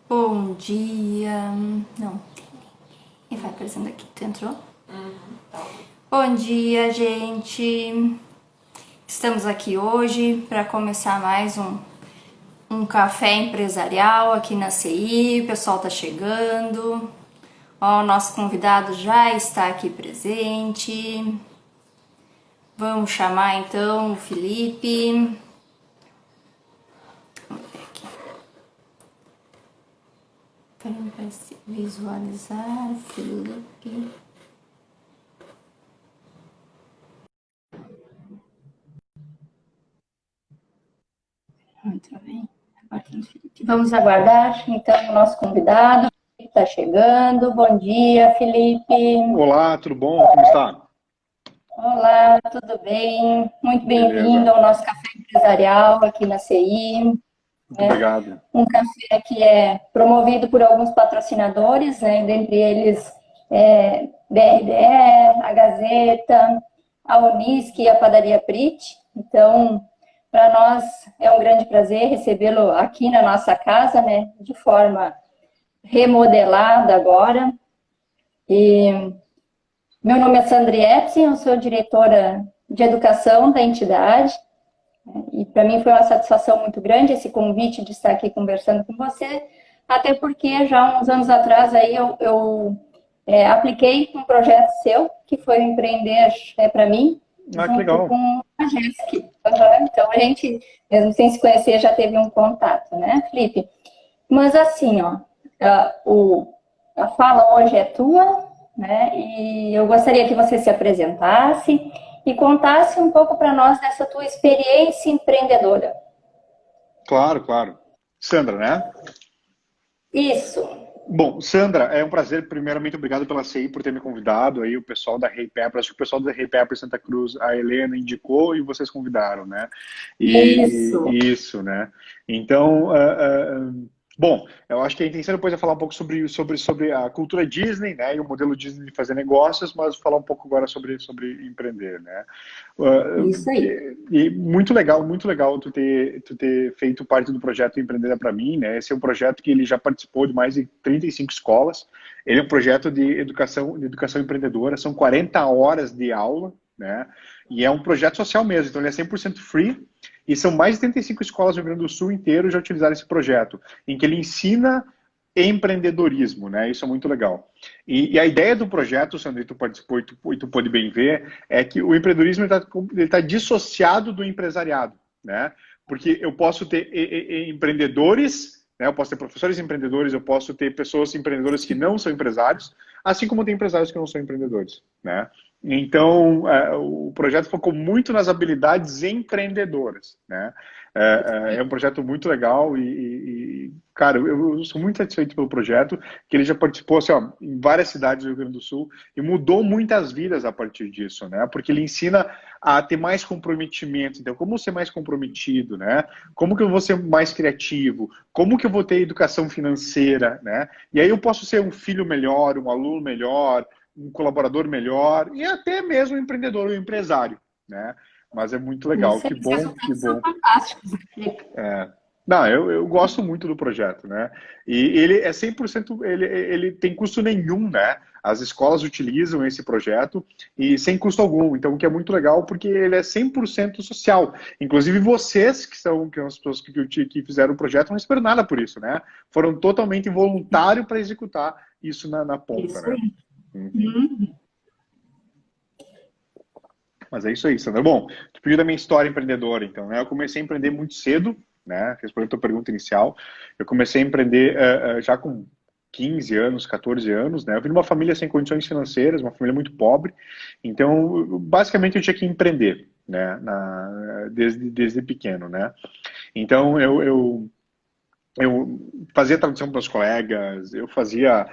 Bom dia. Não, quem vai aparecendo aqui? Tu entrou? Bom dia, gente. Estamos aqui hoje para começar mais um café empresarial aqui na CI. O pessoal tá chegando. Ó, o nosso convidado já está aqui presente. Vamos chamar então o Felipe. Vamos ver aqui. Para visualizar, Felipe. Muito bem. Vamos aguardar, então, o nosso convidado que está chegando. Bom dia, Felipe. Olá, tudo bom? Como está? Olá, tudo bem? Muito bem-vindo Beleza, ao nosso café empresarial aqui na CI, muito né? obrigado. Um café que é promovido por alguns patrocinadores, né? Dentre eles BRDE, a Gazeta, a Unisc e a Padaria Prit. Então, para nós é um grande prazer recebê-lo aqui na nossa casa, né? De forma remodelada agora. E meu nome é Sandra Epson, eu sou diretora de educação da entidade. E para mim foi uma satisfação muito grande esse convite de estar aqui conversando com você, até porque já uns anos atrás aí eu apliquei um projeto seu, que foi o Empreender para mim, Ah, que junto legal. com a Jéssica. Uhum. Então a gente, mesmo sem se conhecer, já teve um contato, né, Felipe? Mas assim, ó, a fala hoje é tua, né? E eu gostaria que você se apresentasse e contasse um pouco para nós dessa tua experiência empreendedora. Claro, claro. Sandra, né? Isso. Bom, Sandra, é um prazer. Primeiramente, obrigado pela CI por ter me convidado. Aí o pessoal da Hey Pepper, acho que o pessoal da Hey Pepper Santa Cruz, a Helena indicou e vocês convidaram, né? Isso. E isso, né? Então, bom, eu acho que a intenção depois é falar um pouco sobre a cultura Disney, né? E o modelo Disney de fazer negócios, mas falar um pouco agora sobre empreender, né? Uh, Isso aí. e muito legal tu ter feito parte do projeto Empreender para mim, né? Esse é um projeto que ele já participou de mais de 35 escolas. Ele é um projeto de educação empreendedora, são 40 horas de aula, né? E é um projeto social mesmo, então ele é 100% free. E são mais de 35 escolas no Rio Grande do Sul inteiro já utilizaram esse projeto, em que ele ensina empreendedorismo, né? Isso é muito legal. E a ideia do projeto, Sandro, tu participou e tu pode bem ver, é que o empreendedorismo está dissociado do empresariado, né? Porque eu posso ter empreendedores, né? Eu posso ter professores empreendedores, eu posso ter pessoas empreendedoras que não são empresários, assim como tem empresários que não são empreendedores, né? Então, o projeto focou muito nas habilidades empreendedoras, né? É um projeto muito legal cara, eu sou muito satisfeito pelo projeto, que ele já participou assim, ó, em várias cidades do Rio Grande do Sul e mudou muitas vidas a partir disso, né? Porque ele ensina a ter mais comprometimento. Então, como ser mais comprometido, né? Como que eu vou ser mais criativo? Como que eu vou ter educação financeira, né? E aí eu posso ser um filho melhor, um aluno melhor, um colaborador melhor e até mesmo um empreendedor, um empresário, né? Mas é muito legal, Isso que aí. Os bom, que resultados são bom. fantásticos, Felipe. Não, eu gosto muito do projeto, né? E ele é 100%, ele tem custo nenhum, né? As escolas utilizam esse projeto e sem custo algum. Então, o que é muito legal, porque ele é 100% social. Inclusive, vocês, que são as pessoas que fizeram o projeto, não esperam nada por isso, né? Foram totalmente voluntários para executar isso na ponta, Isso né? aí. Uhum. Mas é isso aí, Sandra. Bom, tu pediu da minha história empreendedora, então, né? Eu comecei a empreender muito cedo, né? Respondendo a tua pergunta inicial, eu comecei a empreender já com 15 anos, 14 anos, né? Eu vim de uma família sem condições financeiras, uma família muito pobre, então, basicamente, eu tinha que empreender, né? Desde pequeno, né? Então, eu fazia tradução para os colegas, eu fazia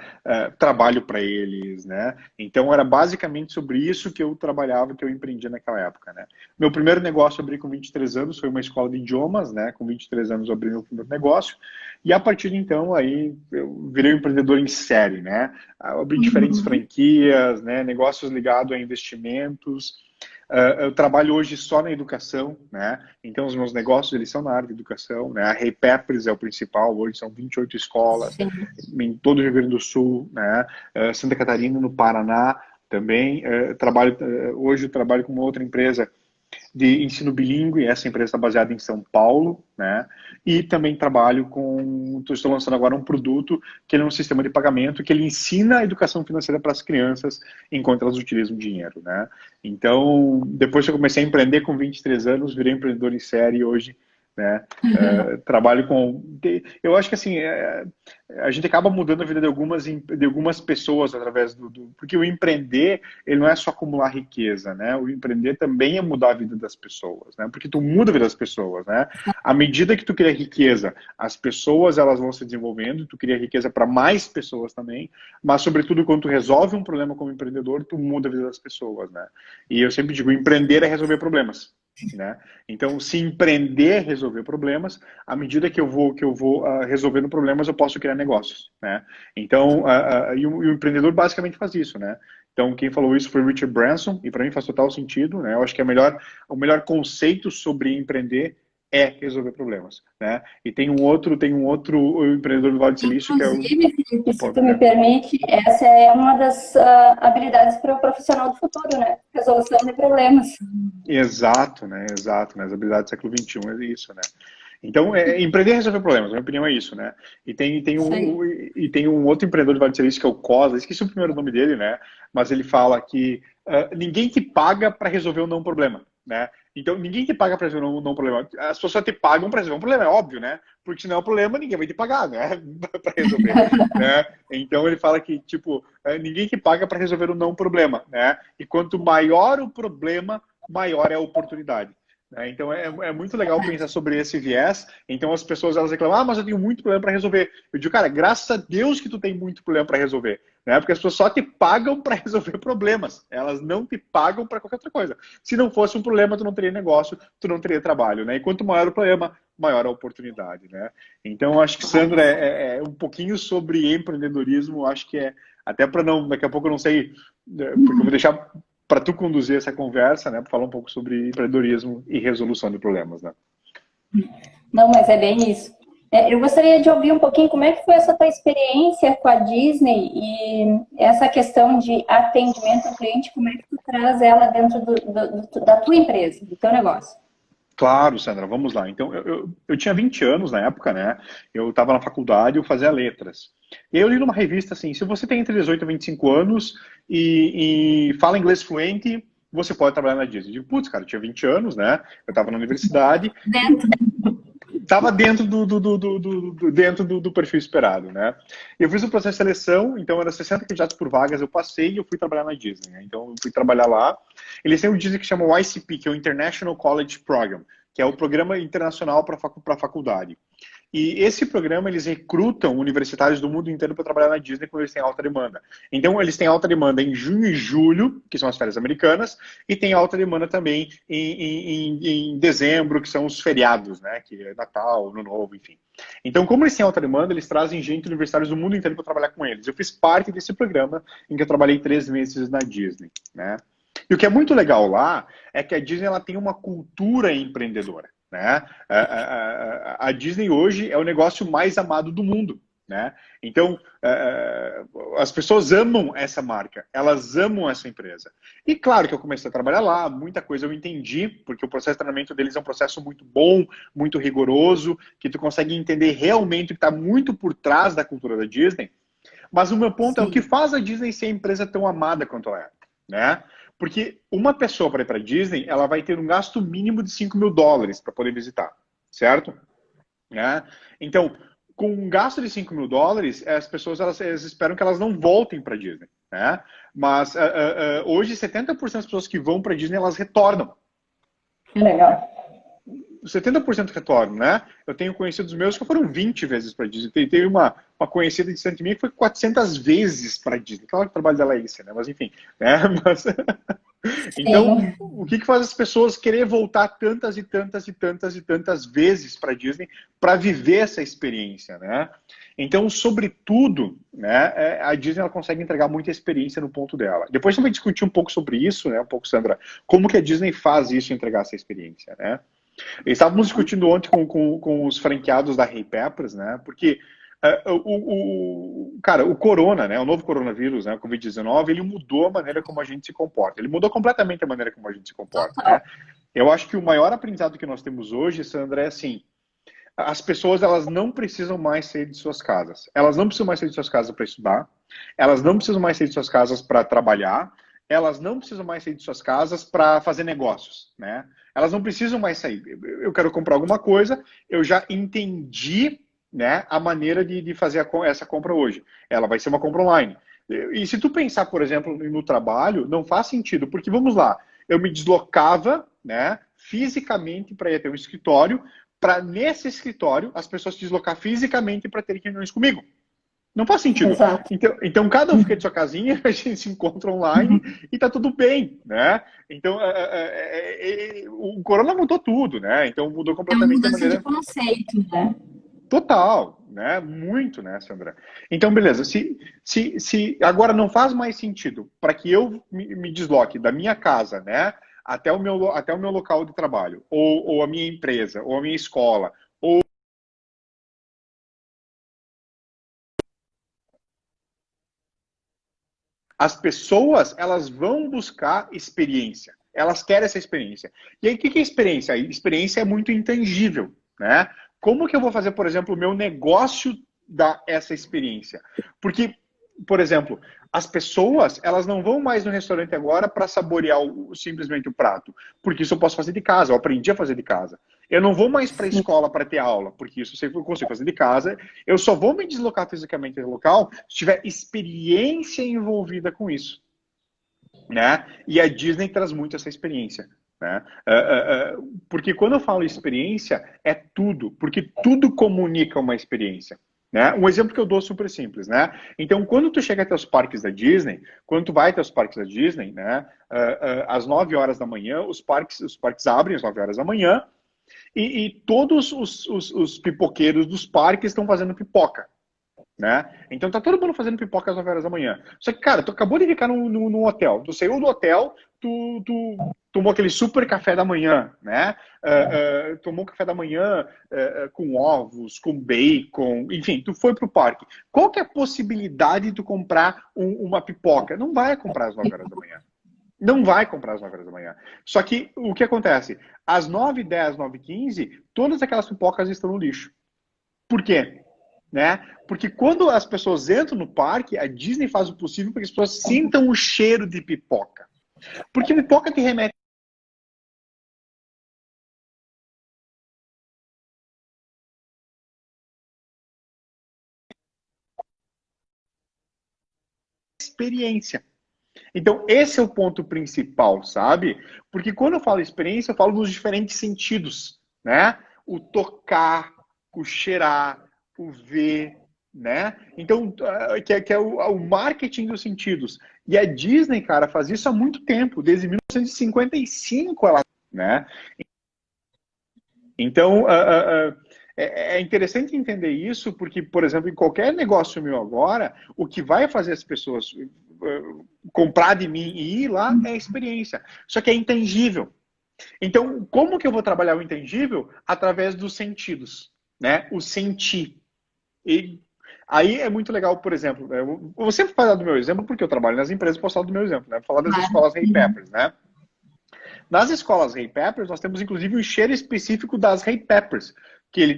trabalho para eles, né? Então era basicamente sobre isso que eu trabalhava, que eu empreendia naquela época, né? Meu primeiro negócio eu abri com 23 anos, foi uma escola de idiomas, né? Com 23 anos eu abri meu primeiro negócio, e a partir de então aí eu virei um empreendedor em série, né? Eu abri diferentes Uhum. franquias, né? Negócios ligados a investimentos, Eu trabalho hoje só na educação, né? Então os meus negócios eles são na área de educação, né? A Rei Peppers é o principal, hoje são 28 escolas Sim. em todo o Rio Grande do Sul, né? Santa Catarina, no Paraná também. Hoje eu trabalho com uma outra empresa de ensino bilíngue, essa empresa está baseada em São Paulo, né? E também trabalho estou lançando agora um produto que ele é um sistema de pagamento que ele ensina a educação financeira para as crianças enquanto elas utilizam dinheiro, né? Então, depois que eu comecei a empreender com 23 anos, virei empreendedor em série hoje, né? Trabalho com... Eu acho que assim, a gente acaba mudando a vida de algumas pessoas através porque o empreender, ele não é só acumular riqueza, né? O empreender também é mudar a vida das pessoas, né? Porque tu muda a vida das pessoas, né? À medida que tu cria riqueza, as pessoas elas vão se desenvolvendo, tu cria riqueza para mais pessoas também, mas sobretudo quando tu resolve um problema como empreendedor, tu muda a vida das pessoas, né? E eu sempre digo, empreender é resolver problemas. Né? Então, se empreender é resolver problemas, à medida que eu vou resolvendo problemas, eu posso criar negócios, né? Então, e o empreendedor basicamente faz isso, né? Então, quem falou isso foi Richard Branson, e para mim faz total sentido, né? Eu acho que o melhor conceito sobre empreender é resolver problemas, né? E tem um outro empreendedor do Vale do Silício que é o... Inclusive, Felipe, se Pode tu me dizer. permite, essa é uma das habilidades para o profissional do futuro, né? Resolução de problemas. Exato, né? Exato, né? As habilidades do século XXI é isso, né? Então, empreender é resolver problemas, na minha opinião é isso, né? Isso aí. E tem um outro empreendedor de Vale do Silício, que é o Cosa, esqueci o primeiro nome dele, né? Mas ele fala que ninguém te paga para resolver um não problema, né? Então, ninguém te paga para resolver um não problema. As pessoas te pagam para resolver um problema, é óbvio, né? Porque se não é um problema, ninguém vai te pagar, né? Para resolver, né? Então, ele fala que, tipo, ninguém te paga para resolver um não problema, né? E quanto maior o problema, maior é a oportunidade. Então é muito legal pensar sobre esse viés. Então as pessoas elas reclamam, mas eu tenho muito problema para resolver. Eu digo, cara, graças a Deus que tu tem muito problema para resolver, né? Porque as pessoas só te pagam para resolver problemas. Elas não te pagam para qualquer outra coisa. Se não fosse um problema, tu não teria negócio, tu não teria trabalho, né? E quanto maior o problema, maior a oportunidade, né? Então acho que Sandra é um pouquinho sobre empreendedorismo. Acho que até para não daqui a pouco eu não sei, porque eu vou deixar para tu conduzir essa conversa, né, para falar um pouco sobre empreendedorismo e resolução de problemas, né? Não, mas é bem isso. Eu gostaria de ouvir um pouquinho como é que foi essa tua experiência com a Disney e essa questão de atendimento ao cliente, como é que tu traz ela dentro da tua empresa, do teu negócio? Claro, Sandra, vamos lá. Então, eu tinha 20 anos na época, né? Eu estava na faculdade, eu fazia letras. E aí eu li numa revista assim, se você tem entre 18 e 25 anos e fala inglês fluente, você pode trabalhar na Disney. Eu digo, putz, cara, eu tinha 20 anos, né? Eu estava na universidade e Dentro. estava dentro dentro do perfil esperado, né? Eu fiz o processo de seleção, então era 60 candidatos por vagas, eu passei e eu fui trabalhar na Disney, né? Então eu fui trabalhar lá. Eles têm um Disney que chama o ICP, que é o International College Program, que é o programa internacional para a faculdade. E esse programa, eles recrutam universitários do mundo inteiro para trabalhar na Disney quando eles têm alta demanda. Então, eles têm alta demanda em junho e julho, que são as férias americanas, e tem alta demanda também em dezembro, que são os feriados, né? Que é Natal, Ano Novo, enfim. Então, como eles têm alta demanda, eles trazem gente, universitários do mundo inteiro para trabalhar com eles. Eu fiz parte desse programa em que eu trabalhei 3 meses na Disney, né? E o que é muito legal lá é que a Disney ela tem uma cultura empreendedora. Né? A Disney hoje é o negócio mais amado do mundo. Né? Então, as pessoas amam essa marca, elas amam essa empresa. E claro que eu comecei a trabalhar lá, muita coisa eu entendi, porque o processo de treinamento deles é um processo muito bom, muito rigoroso, que tu consegue entender realmente o que está muito por trás da cultura da Disney. Mas o meu ponto é o que Sim. faz a Disney ser a empresa tão amada quanto ela é. Né? Porque uma pessoa para ir para a Disney, ela vai ter um gasto mínimo de $5.000 para poder visitar, certo? Né? Então, com um gasto de $5.000, as pessoas elas esperam que elas não voltem para a Disney. Né? Mas hoje, 70% das pessoas que vão para a Disney, elas retornam. Que legal. 70% retorno, né? Eu tenho conhecidos meus que foram 20 vezes para Disney. Tem uma conhecida de Santa minha que foi 400 vezes para Disney. Claro que o trabalho dela é isso, né? Mas enfim, né? Então, Sim, o que faz as pessoas querer voltar tantas e tantas e tantas e tantas vezes para Disney para viver essa experiência, né? Então, sobretudo, né, a Disney ela consegue entregar muita experiência no ponto dela. Depois a gente vai discutir um pouco sobre isso, né, um pouco, Sandra, como que a Disney faz isso, entregar essa experiência, né? Estávamos discutindo ontem com os franqueados da Hey Peppers, né? Porque cara, o corona, né? O novo coronavírus, né? O Covid-19, ele mudou a maneira como a gente se comporta. Ele mudou completamente a maneira como a gente se comporta, total. né? Eu acho que o maior aprendizado que nós temos hoje, Sandra, é assim: as pessoas elas não precisam mais sair de suas casas. Elas não precisam mais sair de suas casas para estudar. Elas não precisam mais sair de suas casas para trabalhar. Elas não precisam mais sair de suas casas para fazer negócios, né? Elas não precisam mais sair. Eu quero comprar alguma coisa, eu já entendi, né, a maneira de fazer essa compra hoje. Ela vai ser uma compra online. E se tu pensar, por exemplo, no trabalho, não faz sentido, porque vamos lá, eu me deslocava, né, fisicamente para ir até um escritório, para nesse escritório as pessoas se deslocar fisicamente para ter reuniões comigo. Não faz sentido. Exato. Então, cada um fica de sua casinha, a gente se encontra online e tá tudo bem, né? Então, o corona mudou tudo, né? Então, mudou É uma completamente a mudança de maneira conceito, né? total, né? Muito, né, Sandra? Então, beleza. Se agora não faz mais sentido para que eu me desloque da minha casa, né, até o meu local de trabalho, ou a minha empresa, ou a minha escola, as pessoas, elas vão buscar experiência. Elas querem essa experiência. E aí, o que é experiência? A experiência é muito intangível, né? Como que eu vou fazer, por exemplo, o meu negócio dar essa experiência? Porque, por exemplo, as pessoas, elas não vão mais no restaurante agora para saborear simplesmente o prato, porque isso eu posso fazer de casa, eu aprendi a fazer de casa. Eu não vou mais para a Sim. escola para ter aula, porque isso eu consigo fazer de casa. Eu só vou me deslocar fisicamente no local se tiver experiência envolvida com isso, né? E a Disney traz muito essa experiência, né? Porque quando eu falo experiência, é tudo, porque tudo comunica uma experiência. Né? Um exemplo que eu dou super simples, né? Então, quando tu chega até os parques da Disney, quando tu vai até os parques da Disney, né? Às 9 horas da manhã, os parques abrem às 9 horas da manhã e todos os pipoqueiros dos parques estão fazendo pipoca, né? Então tá todo mundo fazendo pipoca às 9 horas da manhã. Só que, cara, tu acabou de ficar num hotel. Tu saiu do hotel, tu tomou aquele super café da manhã, né? Tomou café da manhã com ovos, com bacon, enfim, tu foi pro parque. Qual que é a possibilidade de tu comprar uma pipoca? Não vai comprar às 9 horas da manhã. Não vai comprar às 9 horas da manhã. Só que o que acontece? Às 9h10, 9h15, todas aquelas pipocas estão no lixo. Por quê? Né? Porque quando as pessoas entram no parque, a Disney faz o possível para que as pessoas sintam o cheiro de pipoca. Porque pipoca te remete à experiência. Então, esse é o ponto principal, sabe? Porque quando eu falo experiência, eu falo nos diferentes sentidos, né? O tocar, o cheirar, o ver, né? Então, que é o marketing dos sentidos. E a Disney, cara, faz isso há muito tempo, desde 1955 ela, né? Então, é interessante entender isso, porque, por exemplo, em qualquer negócio meu agora, o que vai fazer as pessoas comprar de mim e ir lá é a experiência. Só que é intangível. Então, como que eu vou trabalhar o intangível? Através dos sentidos, né? O sentir. E aí é muito legal, por exemplo, eu vou sempre falar do meu exemplo, porque eu trabalho nas empresas, posso falar do meu exemplo, né? Vou falar das Claro. escolas Hey Peppers, né? Nas escolas Hey Peppers, nós temos inclusive um cheiro específico das Hey Peppers,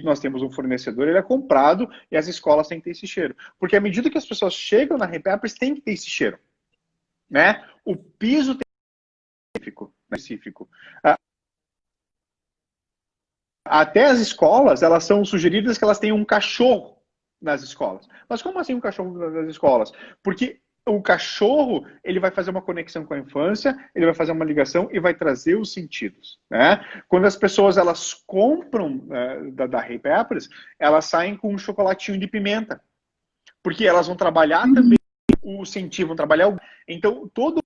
nós temos um fornecedor, ele é comprado e as escolas têm que ter esse cheiro. Porque à medida que as pessoas chegam na Hey Peppers, tem que ter esse cheiro, né? O piso tem específico. Até as escolas, elas são sugeridas que elas tenham um cachorro nas escolas. Mas como assim um cachorro nas escolas? Porque o cachorro, ele vai fazer uma conexão com a infância, ele vai fazer uma ligação e vai trazer os sentidos, né? Quando as pessoas, elas compram da Hey Peppers, elas saem com um chocolatinho de pimenta. Porque elas vão trabalhar também o sentido, vão trabalhar o... Então, todo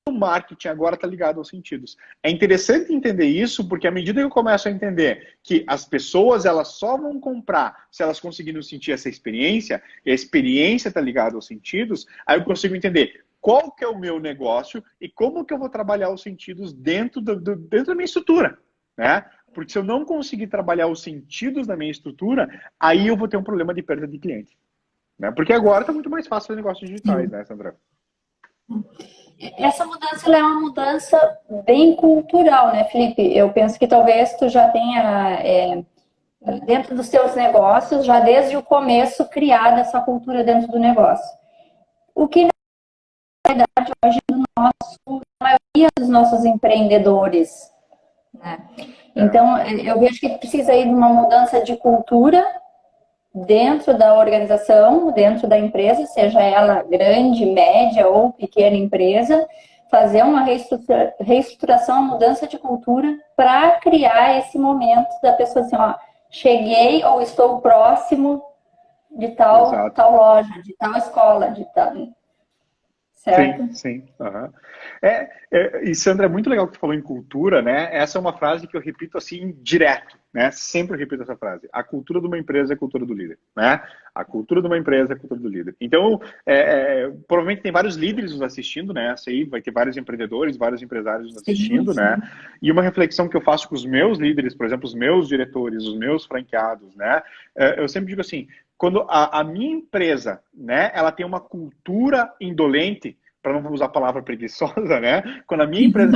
o marketing agora está ligado aos sentidos. É interessante entender isso, porque à medida que eu começo a entender que as pessoas elas só vão comprar se elas conseguirem sentir essa experiência, e a experiência está ligada aos sentidos, aí eu consigo entender qual que é o meu negócio e como que eu vou trabalhar os sentidos dentro da minha estrutura, né? Porque se eu não conseguir trabalhar os sentidos da minha estrutura, aí eu vou ter um problema de perda de cliente. Né? Porque agora está muito mais fácil fazer negócios digitais, né, Sandra? Essa mudança ela é uma mudança bem cultural, né, Felipe? Eu penso que talvez tu já tenha, dentro dos teus negócios, já desde o começo, criado essa cultura dentro do negócio. O que, na verdade, hoje, a maioria dos nossos empreendedores, né? Então, eu vejo que precisa ir de uma mudança de cultura dentro da organização, dentro da empresa, seja ela grande, média ou pequena empresa, fazer uma reestruturação, uma mudança de cultura para criar esse momento da pessoa assim, ó, cheguei ou estou próximo de tal loja, de tal escola, de tal... Certo? Sim, sim. Uhum. E Sandra, é muito legal que tu falou em cultura, né? Essa é uma frase que eu repito assim direto, né? Sempre repito essa frase. A cultura de uma empresa é a cultura do líder, né? A cultura de uma empresa é a cultura do líder. Então, provavelmente tem vários líderes nos assistindo, né? Essa aí vai ter vários empreendedores, vários empresários nos assistindo, sim, né? E uma reflexão que eu faço com os meus líderes, por exemplo, os meus diretores, os meus franqueados, né? Eu sempre digo assim, quando a minha empresa, né, ela tem uma cultura indolente, para não usar a palavra preguiçosa, né? Quando a minha empresa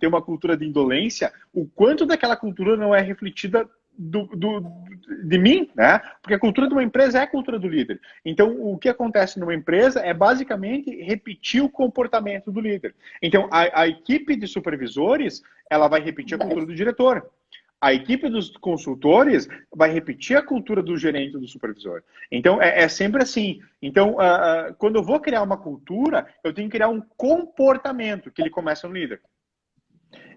tem uma cultura de indolência, o quanto daquela cultura não é refletida de mim, né? Porque a cultura de uma empresa é a cultura do líder. Então, o que acontece numa empresa é basicamente repetir o comportamento do líder. Então, a equipe de supervisores, ela vai repetir a cultura do diretor. A equipe dos consultores vai repetir a cultura do gerente ou do supervisor. Então, é sempre assim. Então, quando eu vou criar uma cultura, eu tenho que criar um comportamento que ele começa no líder.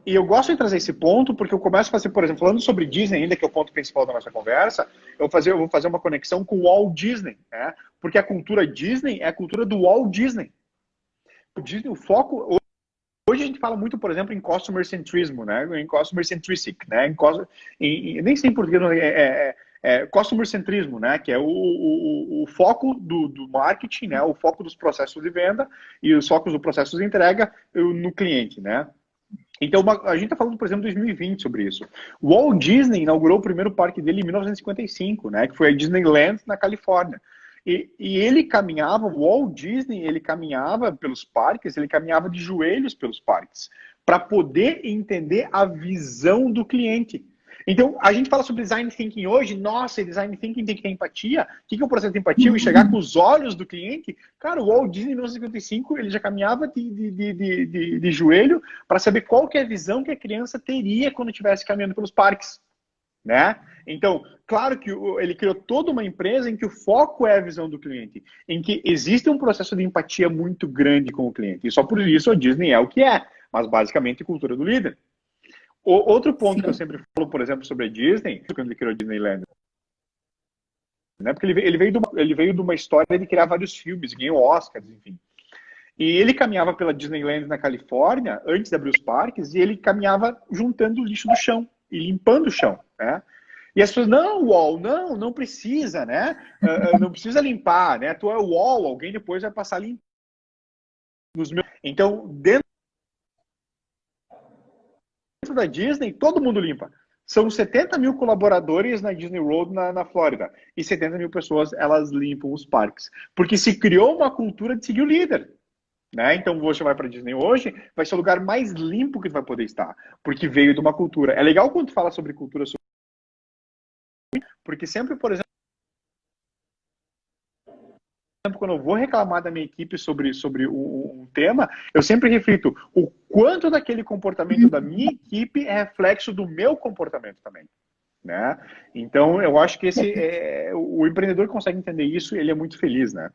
E eu gosto de trazer esse ponto porque eu começo a fazer, por exemplo, falando sobre Disney ainda, que é o ponto principal da nossa conversa, eu vou fazer uma conexão com o Walt Disney, né? Porque a cultura Disney é a cultura do Walt Disney. O Disney, o foco... Hoje a gente fala muito, por exemplo, em customer centrismo, né? Em customer centric, né? Nem sei em português, customer centrismo, né? Que é o foco do marketing, né? O foco dos processos de venda e os focos do processo de entrega no cliente, né? Então, a gente está falando, por exemplo, em 2020 sobre isso. O Walt Disney inaugurou o primeiro parque dele em 1955, né? Que foi a Disneyland na Califórnia. E ele caminhava, o Walt Disney, ele caminhava pelos parques, ele caminhava de joelhos pelos parques, para poder entender a visão do cliente. Então, a gente fala sobre design thinking hoje, nossa, design thinking tem que ter empatia. O que é o processo de empatia? Eu enxergar com os olhos do cliente. Cara, o Walt Disney, em 1955, ele já caminhava de joelho para saber qual que é a visão que a criança teria quando estivesse caminhando pelos parques. Né? Então, claro que ele criou toda uma empresa em que o foco é a visão do cliente, em que existe um processo de empatia muito grande com o cliente. E só por isso a Disney é o que é, mas basicamente cultura do líder. Outro ponto Sim. que eu sempre falo, por exemplo, sobre a Disney, quando ele criou a Disneyland, né? Porque ele veio de uma história de criar vários filmes, ganhou Oscars, enfim. E ele caminhava pela Disneyland na Califórnia, antes de abrir os parques, e ele caminhava juntando o lixo do chão e limpando o chão, né? E as pessoas, não, Wall, não precisa, né? Não precisa limpar, né? Tu é o Wall, alguém depois vai passar limpo. Então, dentro da Disney, todo mundo limpa. São 70 mil colaboradores na Disney World na Flórida. E 70 mil pessoas, elas limpam os parques. Porque se criou uma cultura de seguir o líder. Né? Então, você vai para a Disney hoje, vai ser o lugar mais limpo que tu vai poder estar. Porque veio de uma cultura. É legal quando tu fala sobre cultura, porque sempre, por exemplo, quando eu vou reclamar da minha equipe sobre um tema, eu sempre reflito o quanto daquele comportamento da minha equipe é reflexo do meu comportamento também. Né? Então, eu acho que o empreendedor que consegue entender isso, ele é muito feliz, né?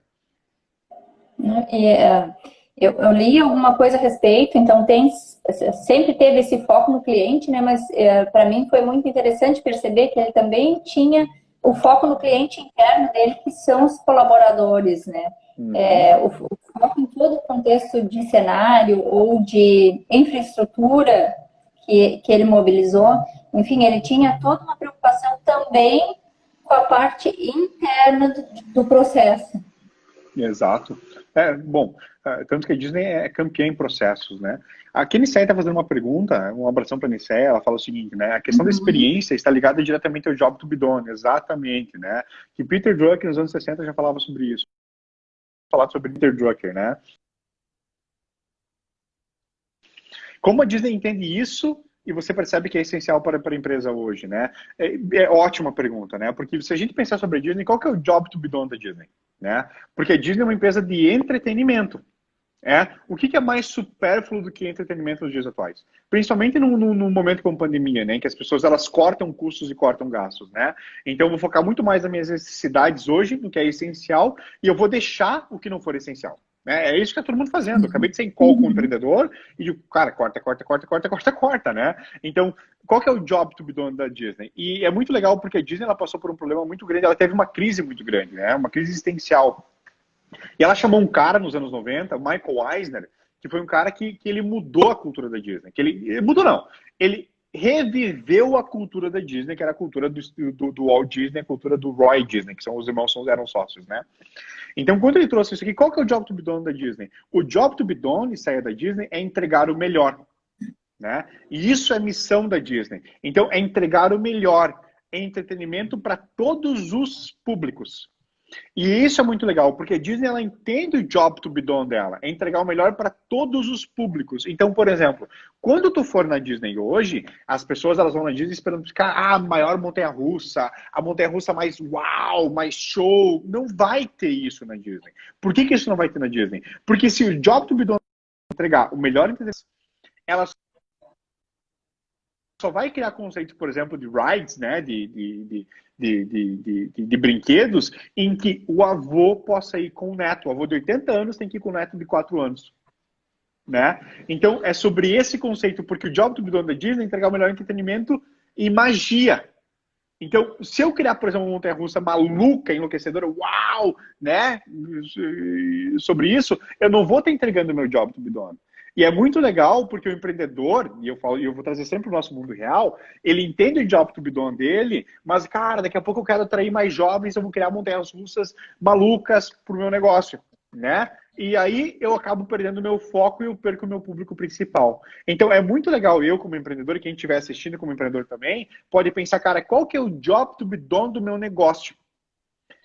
Eu li alguma coisa a respeito, então sempre teve esse foco no cliente, né? Mas para mim foi muito interessante perceber que ele também tinha o foco no cliente interno dele, que são os colaboradores, né? O foco todo o contexto de cenário ou de infraestrutura que ele mobilizou, enfim, ele tinha toda uma preocupação também com a parte interna do processo. Exato. Bom, tanto que a Disney é campeã em processos, né? A Nicéia está fazendo uma pergunta, uma abração para a Nicéia, ela fala o seguinte, né? A questão da experiência está ligada diretamente ao job to be done, exatamente, né? Que Peter Drucker, nos anos 60, já falava sobre isso. Falar sobre Peter Drucker, né? Como a Disney entende isso e você percebe que é essencial para a empresa hoje, né? É ótima pergunta, né? Porque se a gente pensar sobre a Disney, qual que é o job to be done da Disney? Né? Porque a Disney é uma empresa de entretenimento. O que é mais supérfluo do que entretenimento nos dias atuais? Principalmente num momento como pandemia, né? Em que as pessoas elas cortam custos e cortam gastos, né? Então eu vou focar muito mais nas minhas necessidades hoje, no que é essencial, e eu vou deixar o que não for essencial. É isso que está todo mundo fazendo. Eu acabei de ser em call com um empreendedor e digo, cara, corta, né? Então, qual que é o job to be done da Disney? E é muito legal porque a Disney ela passou por um problema muito grande, ela teve uma crise muito grande, né? Uma crise existencial. E ela chamou um cara nos anos 90, Michael Eisner, que foi um cara que ele mudou a cultura da Disney. Ele mudou não, ele reviveu a cultura da Disney, que era a cultura do Walt Disney, a cultura do Roy Disney, que são os irmãos eram sócios, né? Então, quando ele trouxe isso aqui, qual que é o job to be done da Disney? O job to be done, saia da Disney, é entregar o melhor, né? E isso é missão da Disney. Então, é entregar o melhor, é entretenimento para todos os públicos. E isso é muito legal, porque a Disney ela entende o job to be done dela, é entregar o melhor para todos os públicos. Então, por exemplo, quando tu for na Disney hoje, as pessoas elas vão na Disney esperando ficar a maior montanha-russa, a montanha-russa mais uau, mais show. Não vai ter isso na Disney. Por que isso não vai ter na Disney? Porque se o job to be done entregar o melhor entretenimento, ela só vai criar conceitos, por exemplo, de rides, né, de brinquedos, em que o avô possa ir com o neto. O avô de 80 anos tem que ir com o neto de 4 anos. Né? Então, é sobre esse conceito, porque o job to be done da Disney é entregar o melhor entretenimento e magia. Então, se eu criar, por exemplo, uma montanha-russa maluca, enlouquecedora, uau, né, sobre isso, eu não vou estar entregando o meu job to be done. E é muito legal porque o empreendedor, e eu vou trazer sempre o nosso mundo real, ele entende o job to be done dele, mas, cara, daqui a pouco eu quero atrair mais jovens, eu vou criar montanhas russas malucas para o meu negócio, né? E aí eu acabo perdendo o meu foco e eu perco o meu público principal. Então é muito legal eu como empreendedor, e quem estiver assistindo como empreendedor também, pode pensar, cara, qual que é o job to be done do meu negócio?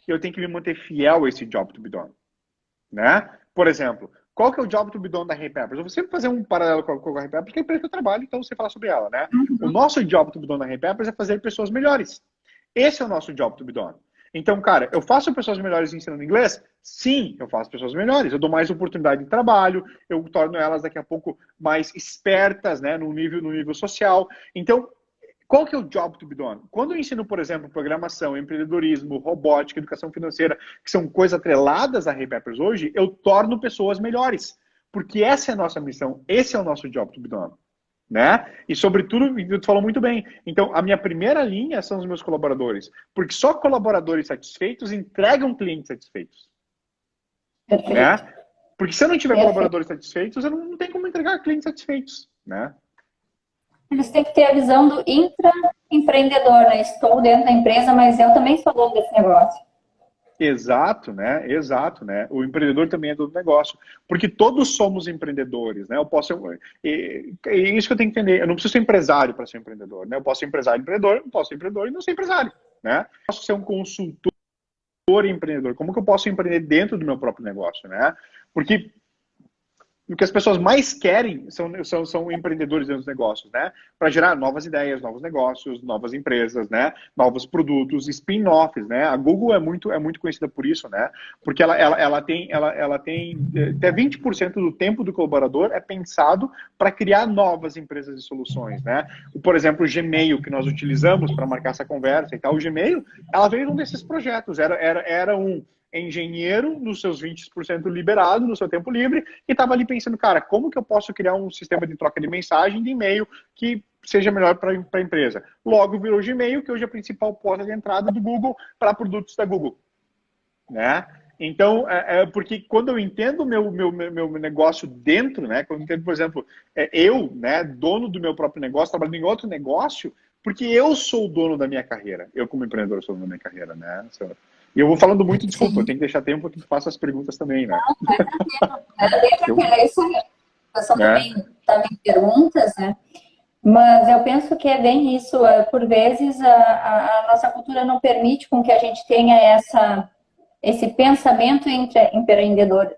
Eu tenho que me manter fiel a esse job to be done, né? Por exemplo, qual que é o job to be done da Hey Peppers? Eu vou sempre fazer um paralelo com a Hey Peppers, porque é a empresa que eu trabalho, então você fala sobre ela, né? O nosso job to be done da Hey Peppers é fazer pessoas melhores. Esse é o nosso job to be done. Então, cara, eu faço pessoas melhores ensinando inglês? Sim, eu faço pessoas melhores. Eu dou mais oportunidade de trabalho, eu torno elas daqui a pouco mais espertas, né, no nível social. Então, qual que é o job to be done? Quando eu ensino, por exemplo, programação, empreendedorismo, robótica, educação financeira, que são coisas atreladas a Hey Peppers hoje, eu torno pessoas melhores. Porque essa é a nossa missão, esse é o nosso job to be done. Né? E sobretudo, tu falou muito bem, então a minha primeira linha são os meus colaboradores, porque só colaboradores satisfeitos entregam clientes satisfeitos. Perfeito. Né? Porque se eu não tiver Perfeito. colaboradores satisfeitos, eu não tenho como entregar clientes satisfeitos. Né? Eles têm que ter a visão do intraempreendedor, né? Estou dentro da empresa, mas eu também sou dono desse negócio. Exato, né? Exato, né? O empreendedor também é dono do negócio, porque todos somos empreendedores, né? Eu posso, é isso que eu tenho que entender. Eu não preciso ser empresário para ser empreendedor, né? Eu posso ser empresário, eu posso ser empreendedor e não ser empresário, né? Eu posso ser um consultor empreendedor. Como que eu posso empreender dentro do meu próprio negócio, né? Porque o que as pessoas mais querem são empreendedores dentro dos negócios, né? Para gerar novas ideias, novos negócios, novas empresas, né? Novos produtos, spin-offs, né? A Google é muito conhecida por isso, né? Porque ela tem até 20% do tempo do colaborador é pensado para criar novas empresas e soluções, né? Por exemplo, o Gmail que nós utilizamos para marcar essa conversa e tal, o Gmail, ela veio de um desses projetos, era um engenheiro nos seus 20% liberado, no seu tempo livre, e estava ali pensando, cara, como que eu posso criar um sistema de troca de mensagem, de e-mail, que seja melhor para a empresa? Logo virou o Gmail, que hoje é a principal porta de entrada do Google para produtos da Google. Né? Então, porque quando eu entendo o meu negócio dentro, né? Quando eu entendo, por exemplo, eu, né, dono do meu próprio negócio, trabalhando em outro negócio, porque eu sou o dono da minha carreira. Eu, como empreendedor, sou o dono da minha carreira, né? E eu vou falando muito, desculpa, eu Sim. tenho que deixar tempo que tu faça as perguntas também, né? Era bem Eu, tranquilo. É isso aí. O pessoal né? também estava em perguntas, né? Mas eu penso que é bem isso. Por vezes, a nossa cultura não permite com que a gente tenha esse pensamento empreendedor.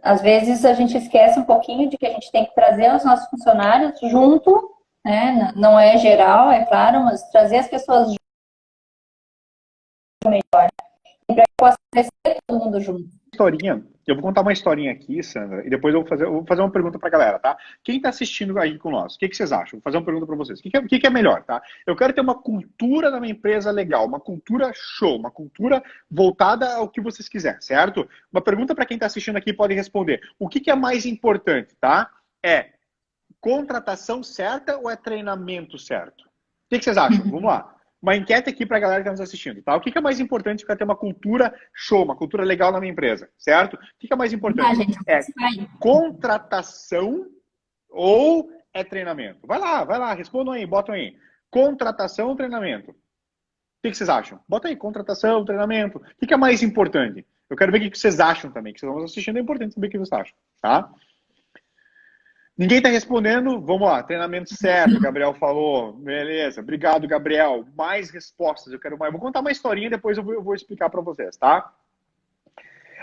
Às vezes, a gente esquece um pouquinho de que a gente tem que trazer os nossos funcionários junto, né? Não é geral, é claro, mas trazer as pessoas junto para que possa crescer todo mundo junto. Historinha. Eu vou contar uma historinha aqui, Sandra, e depois eu vou fazer uma pergunta para a galera, tá? Quem está assistindo aí com nós, o que vocês acham? Vou fazer uma pergunta para vocês. O que é melhor, tá? Eu quero ter uma cultura na minha empresa legal, uma cultura show, uma cultura voltada ao que vocês quiserem, certo? Uma pergunta para quem está assistindo aqui pode responder. O que é mais importante, tá? É contratação certa ou é treinamento certo? O que vocês acham? Vamos lá. Uma enquete aqui para a galera que está nos assistindo, tá? O que é mais importante para ter uma cultura show, uma cultura legal na minha empresa, certo? O que é mais importante? Gente, É contratação ou é treinamento? Vai lá, respondam aí, botam aí. Contratação ou treinamento? O que vocês acham? Bota aí, contratação, treinamento. O que é mais importante? Eu quero ver o que vocês acham também, que vocês estão assistindo, é importante saber o que vocês acham, tá? Ninguém está respondendo. Vamos lá, treinamento certo, Gabriel falou. Beleza, obrigado, Gabriel. Mais respostas, eu quero mais. Eu vou contar uma historinha e depois eu vou explicar para vocês, tá?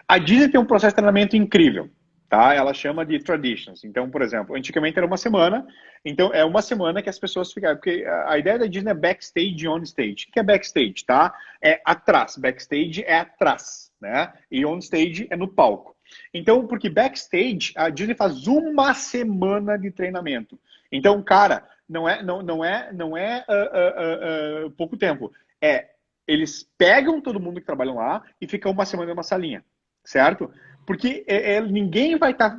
A Disney tem um processo de treinamento incrível, tá? Ela chama de traditions. Então, por exemplo, antigamente era uma semana, então é uma semana que as pessoas ficavam, porque a ideia da Disney é backstage e on stage. O que é backstage, tá? É atrás. Backstage é atrás, né? E on stage é no palco. Então, porque backstage, a Disney faz uma semana de treinamento. Então, cara, não é pouco tempo. Eles pegam todo mundo que trabalha lá e ficam uma semana numa salinha, certo? Porque ninguém vai estar...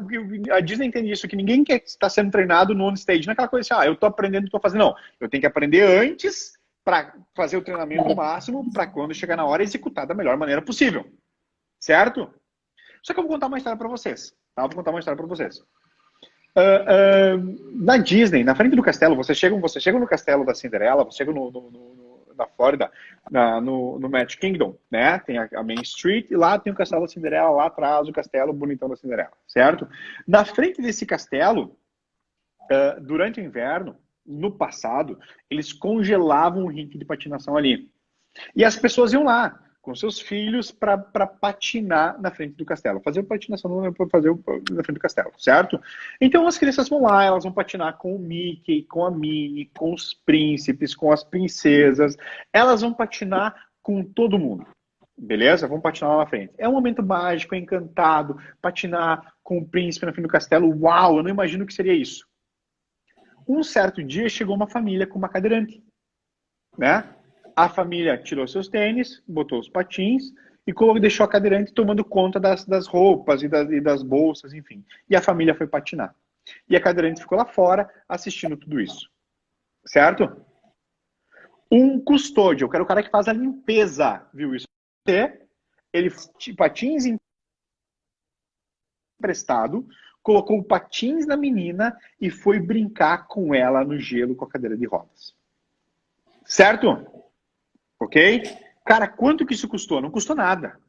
A Disney entende isso, que ninguém quer estar sendo treinado no on-stage. Não é aquela coisa assim, eu estou aprendendo, estou fazendo. Não, eu tenho que aprender antes para fazer o treinamento máximo, para quando chegar na hora executar da melhor maneira possível. Certo? Só que eu vou contar uma história para vocês. Tá? Vou contar uma história para vocês. Na Disney, na frente do castelo, você chega no castelo da Cinderela, você chega na Flórida, no Magic Kingdom, né? Tem a Main Street e lá tem o castelo da Cinderela, lá atrás o castelo bonitão da Cinderela, certo? Na frente desse castelo, durante o inverno, no passado, eles congelavam o rink de patinação ali. E as pessoas iam lá com seus filhos para patinar na frente do castelo. Fazer patinação na frente do castelo, certo? Então as crianças vão lá, elas vão patinar com o Mickey, com a Minnie, com os príncipes, com as princesas. Elas vão patinar com todo mundo. Beleza? Vão patinar lá na frente. É um momento mágico, é encantado. Patinar com o príncipe na frente do castelo. Uau, eu não imagino o que seria isso. Um certo dia chegou uma família com uma cadeirante, né? A família tirou seus tênis, botou os patins e deixou a cadeirante tomando conta das roupas e das bolsas, enfim. E a família foi patinar. E a cadeirante ficou lá fora assistindo tudo isso. Certo? Um custódio, que era o cara que faz a limpeza, viu isso? Ele patins emprestado, colocou patins na menina e foi brincar com ela no gelo com a cadeira de rodas. Certo? Ok? Cara, quanto que isso custou? Não custou nada.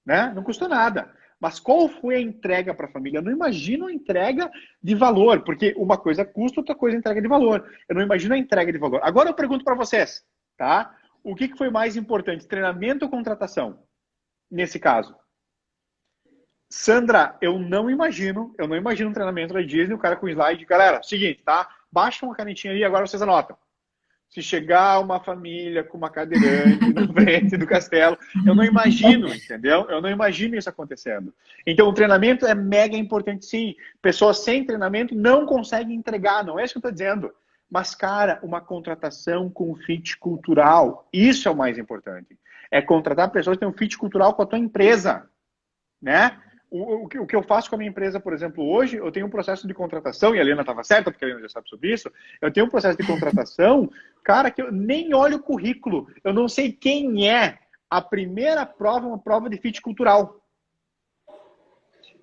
Né? Não custou nada. Mas qual foi a entrega para a família? Eu não imagino a entrega de valor, porque uma coisa custa, outra coisa é entrega de valor. Eu não imagino a entrega de valor. Agora eu pergunto para vocês, tá? O que foi mais importante, treinamento ou contratação? Nesse caso. Sandra, eu não imagino um treinamento da Disney, o cara com slide, galera, seguinte, tá? Baixa uma canetinha ali, agora vocês anotam. Se chegar uma família com uma cadeirante na frente do castelo, eu não imagino, entendeu? Eu não imagino isso acontecendo. Então, o treinamento é mega importante, sim. Pessoas sem treinamento não conseguem entregar, não é isso que eu estou dizendo. Mas, cara, uma contratação com fit cultural, isso é o mais importante. É contratar pessoas que têm um fit cultural com a tua empresa, né? O que eu faço com a minha empresa, por exemplo, hoje, eu tenho um processo de contratação, e a Helena estava certa, porque a Helena já sabe sobre isso, eu tenho um processo de contratação, cara, que eu nem olho o currículo, eu não sei quem é. A primeira prova é uma prova de fit cultural.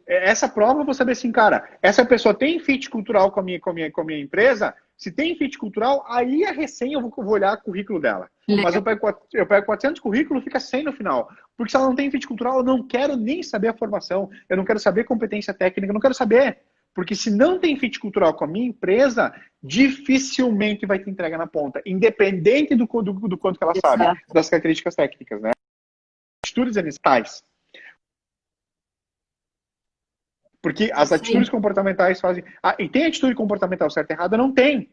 Essa prova eu vou saber assim, cara, essa pessoa tem fit cultural com a minha empresa? Se tem fit cultural, aí a recém eu vou olhar o currículo dela. Mas eu pego 400 currículos, fica 100 no final. Porque se ela não tem fit cultural, eu não quero nem saber a formação, eu não quero saber competência técnica, eu não quero saber. Porque se não tem fit cultural com a minha empresa, dificilmente vai ter entrega na ponta, independente do quanto que ela sabe, Exato. das características técnicas, né? Atitudes ambientais. Porque as atitudes Sim. comportamentais fazem... e tem atitude comportamental certa e errada? Não tem.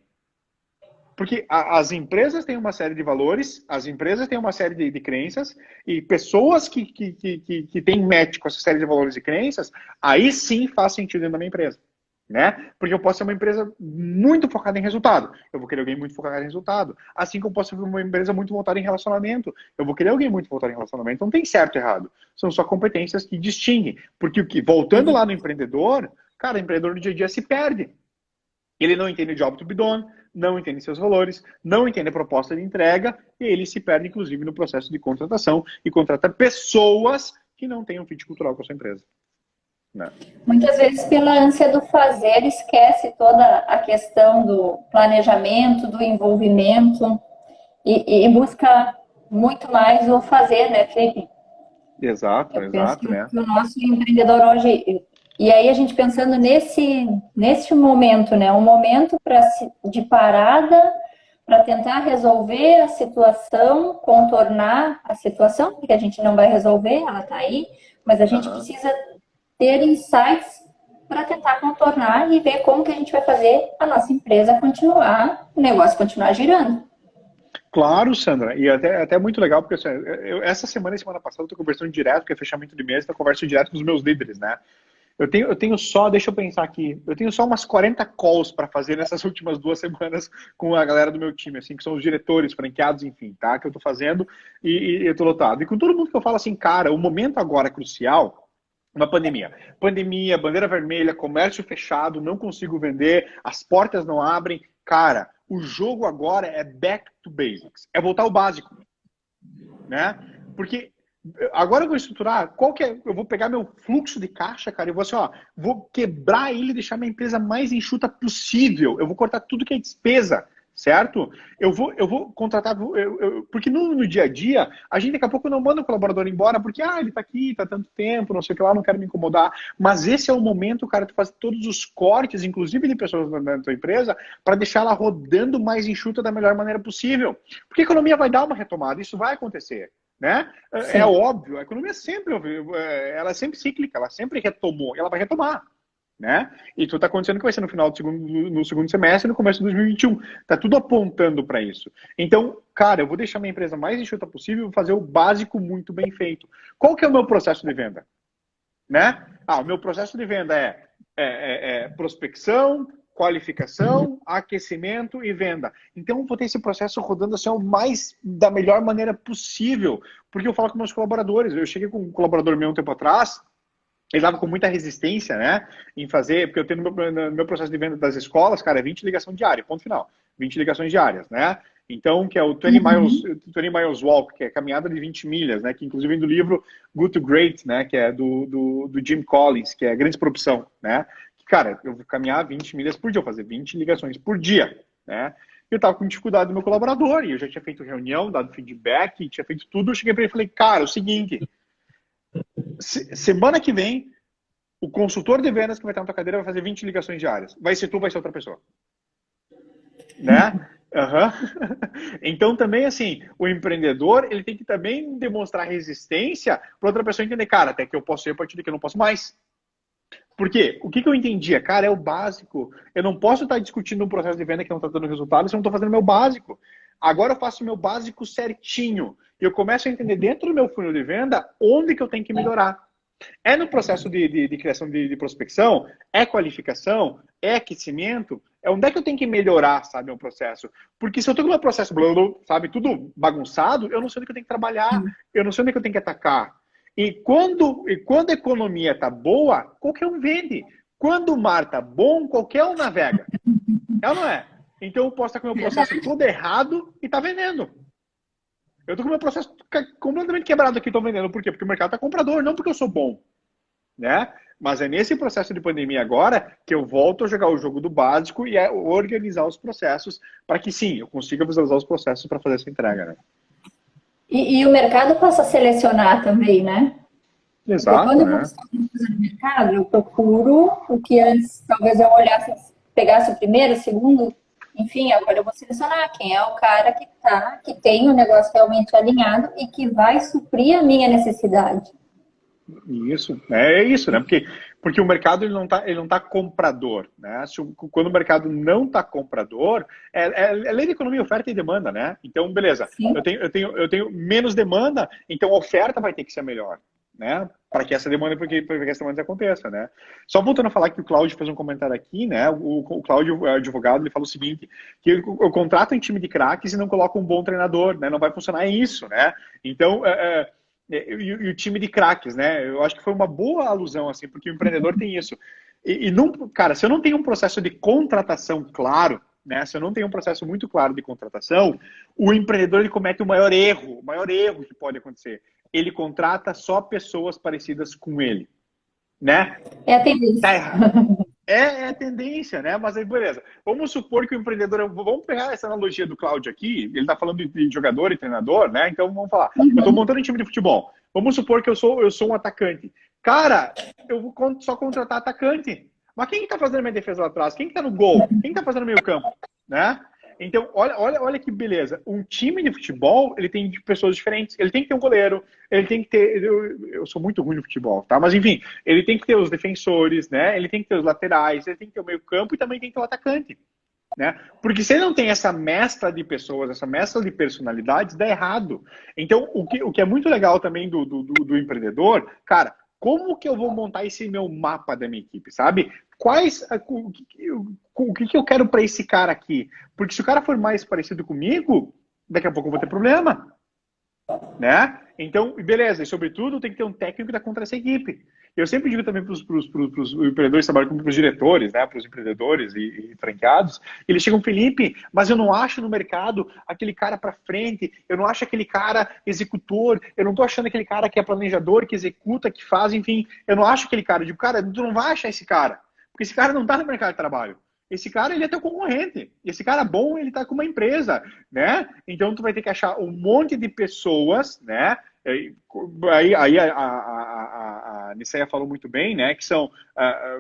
Porque as empresas têm uma série de valores, as empresas têm uma série de crenças, e pessoas que têm match com essa série de valores e crenças, aí sim faz sentido dentro da minha empresa. Né? Porque eu posso ser uma empresa muito focada em resultado. Eu vou querer alguém muito focado em resultado. Assim como eu posso ser uma empresa muito voltada em relacionamento. Eu vou querer alguém muito voltado em relacionamento. Não tem certo e errado. São só competências que distinguem. Porque voltando lá no empreendedor, cara, o empreendedor no dia a dia se perde. Ele não entende o job to be done, não entende seus valores, não entende a proposta de entrega, e ele se perde, inclusive, no processo de contratação e contrata pessoas que não têm um fit cultural com a sua empresa. Né? Muitas vezes, pela ânsia do fazer, esquece toda a questão do planejamento, do envolvimento e busca muito mais o fazer, né, Felipe? Exato, Eu penso exato, né? que o nosso empreendedor hoje. E aí, a gente pensando nesse momento, né? Um momento de parada para tentar resolver a situação, contornar a situação, porque a gente não vai resolver, ela está aí, mas a gente Uhum. precisa ter insights para tentar contornar e ver como que a gente vai fazer a nossa empresa continuar, o negócio continuar girando. Claro, Sandra, e até muito legal, porque assim, essa semana e semana passada eu estou conversando direto, porque é fechamento de mês, então eu converso direto com os meus líderes, né? Eu tenho só, deixa eu pensar aqui, eu tenho só umas 40 calls para fazer nessas últimas 2 semanas com a galera do meu time, assim, que são os diretores, franqueados, enfim, tá? Que eu tô fazendo e eu tô lotado. E com todo mundo que eu falo assim, cara, o momento agora é crucial, uma pandemia. Pandemia, bandeira vermelha, comércio fechado, não consigo vender, as portas não abrem. Cara, o jogo agora é back to basics, é voltar ao básico, né? Porque agora eu vou estruturar qual que é. Eu vou pegar meu fluxo de caixa, cara, e vou assim, ó, vou quebrar ele e deixar minha empresa mais enxuta possível. Eu vou cortar tudo que é despesa, certo? Eu vou contratar. Porque no dia a dia, a gente daqui a pouco não manda o colaborador embora, porque ele tá aqui, tá tanto tempo, não sei o que lá, não quero me incomodar. Mas esse é o momento, cara, de fazer todos os cortes, inclusive de pessoas na tua empresa, para deixar ela rodando mais enxuta da melhor maneira possível. Porque a economia vai dar uma retomada, isso vai acontecer. Né? É Sim. óbvio, a economia ela é sempre cíclica, ela sempre retomou, ela vai retomar. Né? E tudo está acontecendo que vai ser no segundo semestre e no começo de 2021. Está tudo apontando para isso. Então, cara, eu vou deixar minha empresa mais enxuta possível e vou fazer o básico muito bem feito. Qual que é o meu processo de venda? Né? O meu processo de venda é prospecção, qualificação, aquecimento e venda. Então, eu vou ter esse processo rodando assim, da melhor maneira possível, porque eu falo com meus colaboradores. Eu cheguei com um colaborador meu um tempo atrás, ele estava com muita resistência, né, em fazer, porque eu tenho no meu processo de venda das escolas, cara, é 20 ligações diárias, ponto final. 20 ligações diárias, né? Então, que é o 20 miles Walk, que é a caminhada de 20 milhas, né? Que inclusive vem do livro Good to Great, né? Que é do Jim Collins, que é a grande produção, né? Que, cara, eu vou caminhar 20 milhas por dia, eu vou fazer 20 ligações por dia, né? Eu estava com dificuldade do meu colaborador, e eu já tinha feito reunião, dado feedback, tinha feito tudo, eu cheguei para ele e falei, cara, é o seguinte, semana que vem, o consultor de vendas que vai estar na tua cadeira vai fazer 20 ligações diárias. Vai ser tu, vai ser outra pessoa. Né? Uhum. Então também assim, o empreendedor ele tem que também demonstrar resistência para outra pessoa entender, cara, até que eu posso ir a partir daqui eu não posso mais. Por quê? O que eu entendia? Cara, é o básico. Eu não posso estar discutindo um processo de venda que não está dando resultado se eu não estou fazendo o meu básico. Agora eu faço o meu básico certinho. E eu começo a entender dentro do meu funil de venda onde que eu tenho que melhorar. É no processo de criação de prospecção, é qualificação, é aquecimento, é onde é que eu tenho que melhorar, sabe, o processo. Porque se eu estou com o meu processo, sabe, tudo bagunçado, eu não sei onde que eu tenho que trabalhar, eu não sei onde é que eu tenho que atacar. E quando a economia está boa, qualquer um vende. Quando o mar está bom, qualquer um navega. É ou não é? Então eu posso estar com o meu processo todo errado e está vendendo. Eu tô com o meu processo completamente quebrado aqui, tô vendendo. Por quê? Porque o mercado tá comprador, não porque eu sou bom. Né? Mas é nesse processo de pandemia agora que eu volto a jogar o jogo do básico e a organizar os processos para que, sim, eu consiga visualizar os processos para fazer essa entrega, né? E o mercado passa a selecionar também, né? Porque quando Exato, eu vou né? buscar alguma coisa no mercado, eu procuro o que antes talvez eu olhasse, pegasse o primeiro, o segundo, enfim, agora eu vou selecionar quem é o cara que tem o negócio realmente alinhado e que vai suprir a minha necessidade. Isso, é isso, né? Porque o mercado ele não tá comprador, né? Quando o mercado não está comprador, é lei da economia, oferta e demanda, né? Então, beleza, Sim. eu tenho menos demanda, então a oferta vai ter que ser melhor, né? Para que essa demanda, para que essa demanda aconteça, né? Só voltando a falar que o Cláudio fez um comentário aqui, né? O Cláudio, o advogado, ele falou o seguinte, que eu contrato um time de craques e não coloco um bom treinador, né? Não vai funcionar isso, né? Então, e o time de craques, né? Eu acho que foi uma boa alusão, assim, porque o empreendedor tem isso. Não, cara, se eu não tenho um processo de contratação claro, né? Se eu não tenho um processo muito claro de contratação, o empreendedor ele comete o maior erro que pode acontecer. Ele contrata só pessoas parecidas com ele, né? É a Tá tendência. errado. É tendência, né? Mas aí, beleza. Vamos supor que o empreendedor. Vamos pegar essa analogia do Cláudio aqui. Ele está falando de jogador e treinador, né? Então vamos falar. Eu estou Uhum. montando um time de futebol. Vamos supor que eu sou um atacante. Cara, eu vou só contratar atacante. Mas quem está fazendo a minha defesa lá atrás? Quem está no gol? Quem está fazendo o meio campo? Né? Então, olha que beleza. Um time de futebol, ele tem pessoas diferentes. Ele tem que ter um goleiro, ele tem que ter. Eu sou muito ruim no futebol, tá? Mas enfim, ele tem que ter os defensores, né? Ele tem que ter os laterais, ele tem que ter o meio-campo e também tem que ter o atacante. Né? Porque se ele não tem essa mescla de pessoas, essa mescla de personalidades, dá errado. Então, o que é muito legal também do empreendedor, cara, como que eu vou montar esse meu mapa da minha equipe, sabe? O que eu quero para esse cara aqui? Porque se o cara for mais parecido comigo, daqui a pouco eu vou ter problema, né? Então, beleza, e sobretudo tem que ter um técnico que dá contra essa equipe. Eu sempre digo também para os empreendedores que trabalham como para os diretores, né, para os empreendedores e franqueados, eles chegam, Felipe, mas eu não acho no mercado aquele cara para frente, eu não acho aquele cara executor, eu não estou achando aquele cara que é planejador, que executa, que faz, enfim, eu não acho aquele cara. Eu digo, cara, tu não vai achar esse cara, porque esse cara não está no mercado de trabalho. Esse cara, ele é teu concorrente. Esse cara bom, ele tá com uma empresa, né? Então, tu vai ter que achar um monte de pessoas, né? Aí a Nisseia falou muito bem, né? Que são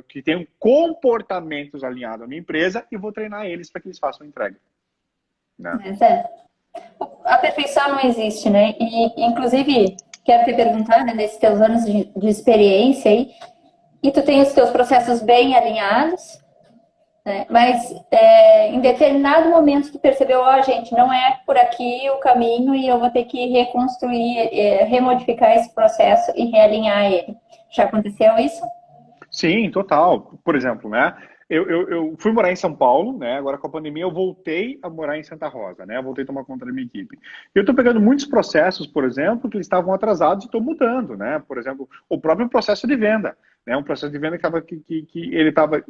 que têm comportamentos alinhados à minha empresa e vou treinar eles para que eles façam entrega, né? Mas a perfeição não existe, né? E, inclusive, quero te perguntar, né, nesses teus anos de experiência aí, e tu tem os teus processos bem alinhados, né? Mas em determinado momento tu percebeu, ó, gente, não é por aqui o caminho e eu vou ter que reconstruir, remodificar esse processo e realinhar ele. Já aconteceu isso? Sim, total. Por exemplo, né? Eu fui morar em São Paulo, né? Agora com a pandemia eu voltei a morar em Santa Rosa, né? Eu voltei a tomar conta da minha equipe. Eu estou pegando muitos processos, por exemplo, que eles estavam atrasados e estou mudando, né? Por exemplo, o próprio processo de venda, né? Um processo de venda que ele estava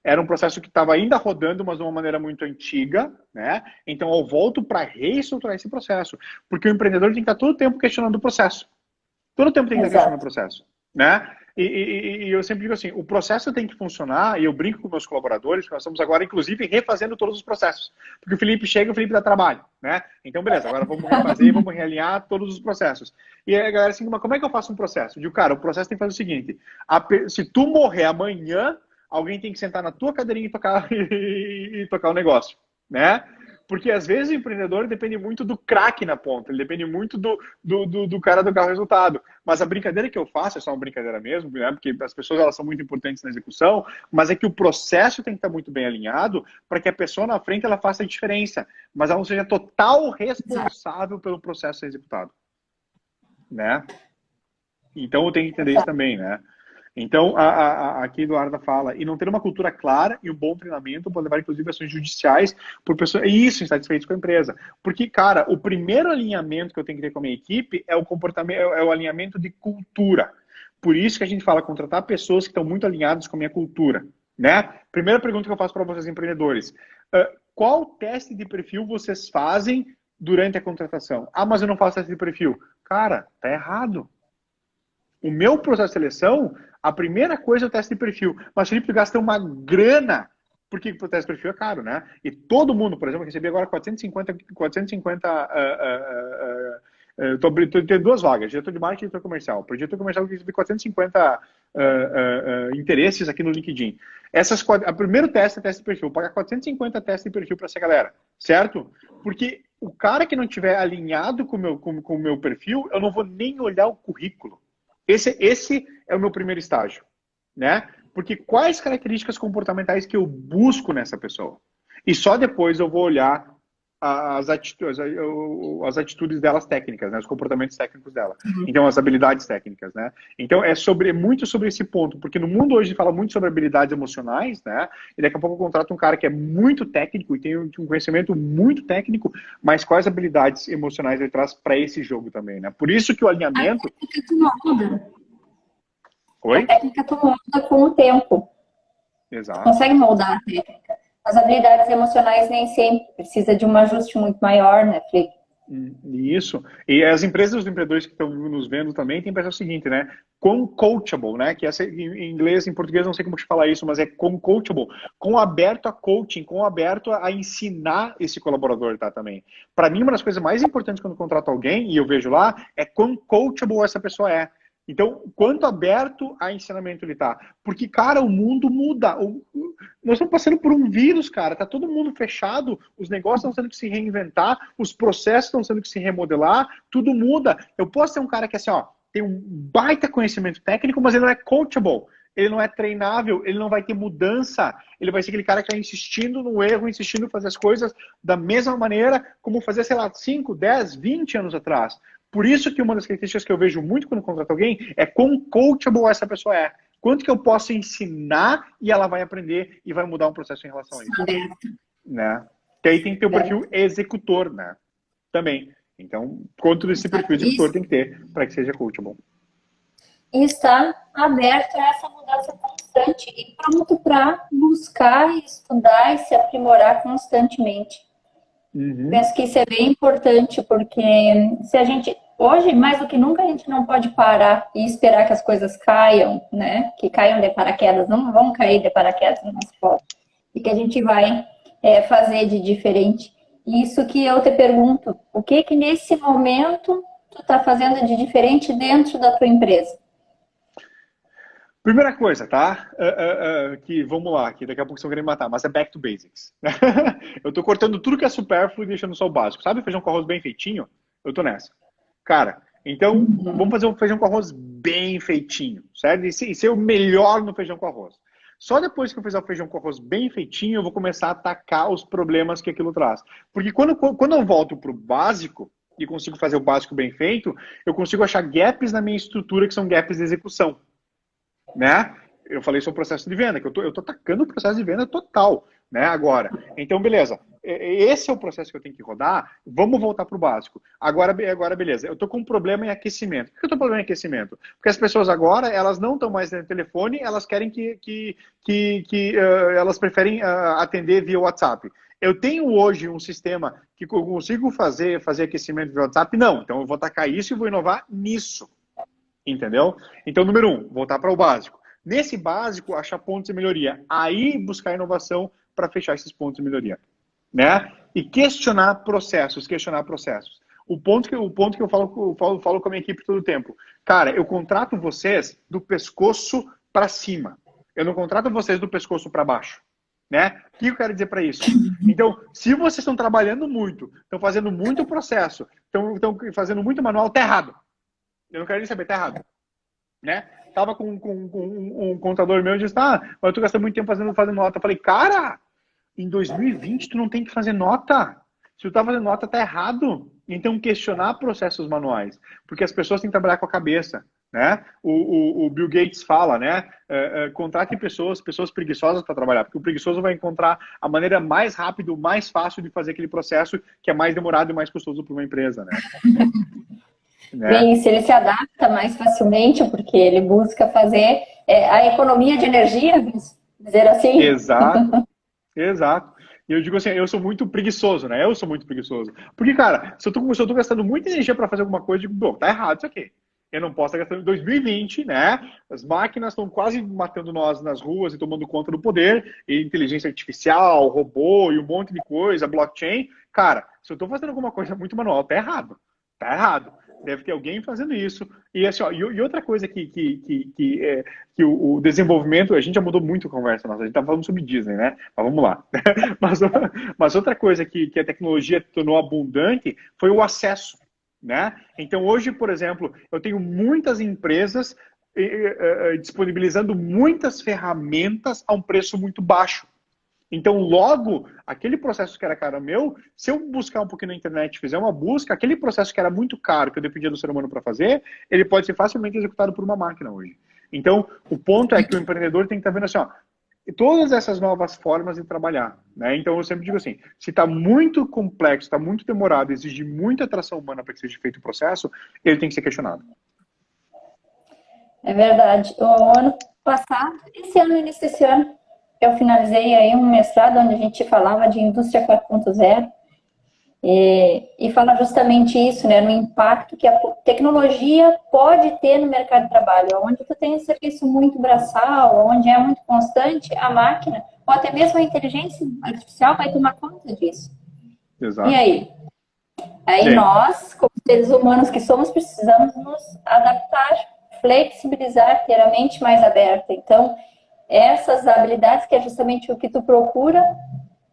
era um processo que estava ainda rodando, mas de uma maneira muito antiga, né? Então eu volto para reestruturar esse processo, porque o empreendedor tem que estar todo o tempo questionando o processo. Todo o tempo tem que estar questionando o Exato. processo, né? E eu sempre digo assim, o processo tem que funcionar, e eu brinco com meus colaboradores, que nós estamos agora, inclusive, refazendo todos os processos. Porque o Felipe chega e o Felipe dá trabalho, né? Então, beleza, agora vamos refazer e vamos realinhar todos os processos. E aí a galera assim, mas como é que eu faço um processo? Eu digo, cara, o processo tem que fazer o seguinte, se tu morrer amanhã, alguém tem que sentar na tua cadeirinha e tocar, e tocar o negócio, né? Porque às vezes o empreendedor depende muito do craque na ponta, ele depende muito do cara do carro resultado. Mas a brincadeira que eu faço, é só uma brincadeira mesmo, né? Porque as pessoas elas são muito importantes na execução, mas é que o processo tem que estar muito bem alinhado para que a pessoa na frente ela faça a diferença, mas ela não seja total Exato. responsável pelo processo ser executado, né? Então eu tenho que entender isso também, né? Então, aqui Eduarda fala, e não ter uma cultura clara e um bom treinamento pode levar, inclusive, ações judiciais por pessoas, isso, insatisfeitos com a empresa. Porque, cara, o primeiro alinhamento que eu tenho que ter com a minha equipe é o comportamento, é o alinhamento de cultura. Por isso que a gente fala, contratar pessoas que estão muito alinhadas com a minha cultura, né? Primeira pergunta que eu faço para vocês, empreendedores. Qual teste de perfil vocês fazem durante a contratação? Ah, mas eu não faço teste de perfil. Cara, tá errado. O meu processo de seleção, a primeira coisa é o teste de perfil. Mas, Felipe, tu gasta uma grana, porque o teste de perfil é caro, né? E todo mundo, por exemplo, eu recebi agora 450 eu tenho duas vagas, diretor de marketing e diretor comercial. Para o diretor comercial, eu recebi 450 interesses aqui no LinkedIn. A primeiro teste é teste de perfil. Eu vou pagar 450 testes de perfil para essa galera, certo? Porque o cara que não estiver alinhado com o meu perfil, eu não vou nem olhar o currículo. Esse é o meu primeiro estágio, né? Porque quais características comportamentais que eu busco nessa pessoa? E só depois eu vou olhar as atitudes delas técnicas, né? Os comportamentos técnicos dela. Então, as habilidades técnicas, né? Então, muito sobre esse ponto, porque no mundo hoje fala muito sobre habilidades emocionais, né? E daqui a pouco eu contrato um cara que é muito técnico e tem um conhecimento muito técnico, mas quais habilidades emocionais ele traz para esse jogo também, né? Por isso que o alinhamento... A técnica tu molda. A Oi? técnica tu molda com o tempo. Tu Exato. consegue moldar a técnica. As habilidades emocionais nem sempre. Precisa de um ajuste muito maior, né, Felipe? Isso. E as empresas, os empreendedores que estão nos vendo também têm que pensar o seguinte, né? Com coachable, né? Que essa, em inglês, em português, não sei como te falar isso, mas é com coachable, com aberto a coaching, com aberto a ensinar esse colaborador, tá? Também. Para mim, uma das coisas mais importantes quando eu contrato alguém, e eu vejo lá, é quão coachable essa pessoa é. Então, quanto aberto a ensinamento ele tá. Porque, cara, o mundo muda. Nós estamos passando por um vírus, cara. Tá todo mundo fechado, os negócios estão tendo que se reinventar, os processos estão tendo que se remodelar, tudo muda. Eu posso ser um cara que, assim, ó, tem um baita conhecimento técnico, mas ele não é coachable. Ele não é treinável, ele não vai ter mudança. Ele vai ser aquele cara que está insistindo no erro, insistindo em fazer as coisas da mesma maneira como fazia, sei lá, 5, 10, 20 anos atrás. Por isso que uma das características que eu vejo muito quando eu contrato alguém é quão coachable essa pessoa é. Quanto que eu posso ensinar e ela vai aprender e vai mudar um processo em relação a isso. Né? Que aí tem que ter o perfil executor, né? Também. Então, quanto desse perfil executor tem que ter para que seja coachable. E está aberto a essa mudança constante e pronto para buscar, estudar e se aprimorar constantemente. Penso que isso é bem importante, porque se a gente, hoje, mais do que nunca, a gente não pode parar e esperar que as coisas caiam, né? Que caiam de paraquedas, não vão cair de paraquedas no nosso colo. E que a gente vai fazer de diferente. Isso que eu te pergunto, o que que nesse momento tu está fazendo de diferente dentro da tua empresa? Primeira coisa, tá? Que vamos lá, que daqui a pouco vocês vão querer me matar, mas é back to basics. Eu tô cortando tudo que é supérfluo e deixando só o básico. Sabe feijão com arroz bem feitinho? Eu tô nessa. Cara, então vamos fazer um feijão com arroz bem feitinho, certo? E ser o melhor no feijão com arroz. Só depois que eu fizer o feijão com arroz bem feitinho, eu vou começar a atacar os problemas que aquilo traz. Porque quando eu volto pro básico e consigo fazer o básico bem feito, eu consigo achar gaps na minha estrutura que são gaps de execução. Né? Eu falei sobre o processo de venda, que eu tô atacando o processo de venda total, né? Agora, então beleza, esse é o processo que eu tenho que rodar, vamos voltar para o básico. Agora, beleza, eu tô com um problema em aquecimento. Por que eu tô com problema em aquecimento? Porque as pessoas agora, elas não estão mais no telefone, elas querem elas preferem atender via WhatsApp. Eu tenho hoje um sistema que eu consigo fazer aquecimento via WhatsApp? Não, então eu vou atacar isso e vou inovar nisso. Entendeu? Então, número 1, voltar para o básico. Nesse básico, achar pontos de melhoria. Aí, buscar inovação para fechar esses pontos de melhoria. Né? E questionar processos. O ponto que eu falo com a minha equipe todo o tempo. Cara, eu contrato vocês do pescoço para cima. Eu não contrato vocês do pescoço para baixo. Né? O que eu quero dizer para isso? Então, se vocês estão trabalhando muito, estão fazendo muito processo, estão fazendo muito manual, tá errado. Eu não quero nem saber, tá errado. Né? Tava com um contador meu e disse, mas eu tô gastando muito tempo fazendo nota. Eu falei, cara, em 2020 tu não tem que fazer nota. Se tu tá fazendo nota, tá errado. Então, questionar processos manuais. Porque as pessoas têm que trabalhar com a cabeça. Né? O Bill Gates fala, né? Contrate pessoas preguiçosas para trabalhar. Porque o preguiçoso vai encontrar a maneira mais rápida, mais fácil de fazer aquele processo que é mais demorado e mais custoso para uma empresa. Né? Bem, se ele se adapta mais facilmente, porque ele busca fazer a economia de energia, vamos dizer assim. Exato. E eu digo assim, eu sou muito preguiçoso, né? Eu sou muito preguiçoso. Porque, cara, se eu tô gastando muita energia para fazer alguma coisa, eu digo, bom, tá errado isso aqui. Eu não posso estar gastando em 2020, né? As máquinas estão quase matando nós nas ruas e tomando conta do poder, e inteligência artificial, robô e um monte de coisa, blockchain. Cara, se eu estou fazendo alguma coisa muito manual, tá errado. Tá errado. Deve ter alguém fazendo isso. E, assim, ó, e outra coisa que o desenvolvimento, a gente já mudou muito a conversa nossa, a gente tá falando sobre Disney, né? Mas vamos lá. Mas outra coisa que a tecnologia tornou abundante foi o acesso. Né? Então, hoje, por exemplo, eu tenho muitas empresas disponibilizando muitas ferramentas a um preço muito baixo. Então, logo, aquele processo que era caro meu, se eu buscar um pouquinho na internet, fizer uma busca, aquele processo que era muito caro, que eu dependia do ser humano para fazer, ele pode ser facilmente executado por uma máquina hoje. Então, o ponto é que o empreendedor tem que estar vendo assim, ó, todas essas novas formas de trabalhar, né? Então eu sempre digo assim, se está muito complexo, está muito demorado, exige muita atração humana para que seja feito o processo, ele tem que ser questionado. É verdade. O ano passado, esse ano, início desse ano, eu finalizei aí um mestrado onde a gente falava de indústria 4.0 e fala justamente isso, né, no impacto que a tecnologia pode ter no mercado de trabalho, onde tu tem um serviço muito braçal, onde é muito constante, a máquina, ou até mesmo a inteligência artificial vai tomar conta disso. Exato. E aí? Aí nós, como seres humanos que somos, precisamos nos adaptar, flexibilizar, ter a mente mais aberta. Então, essas habilidades, que é justamente o que tu procura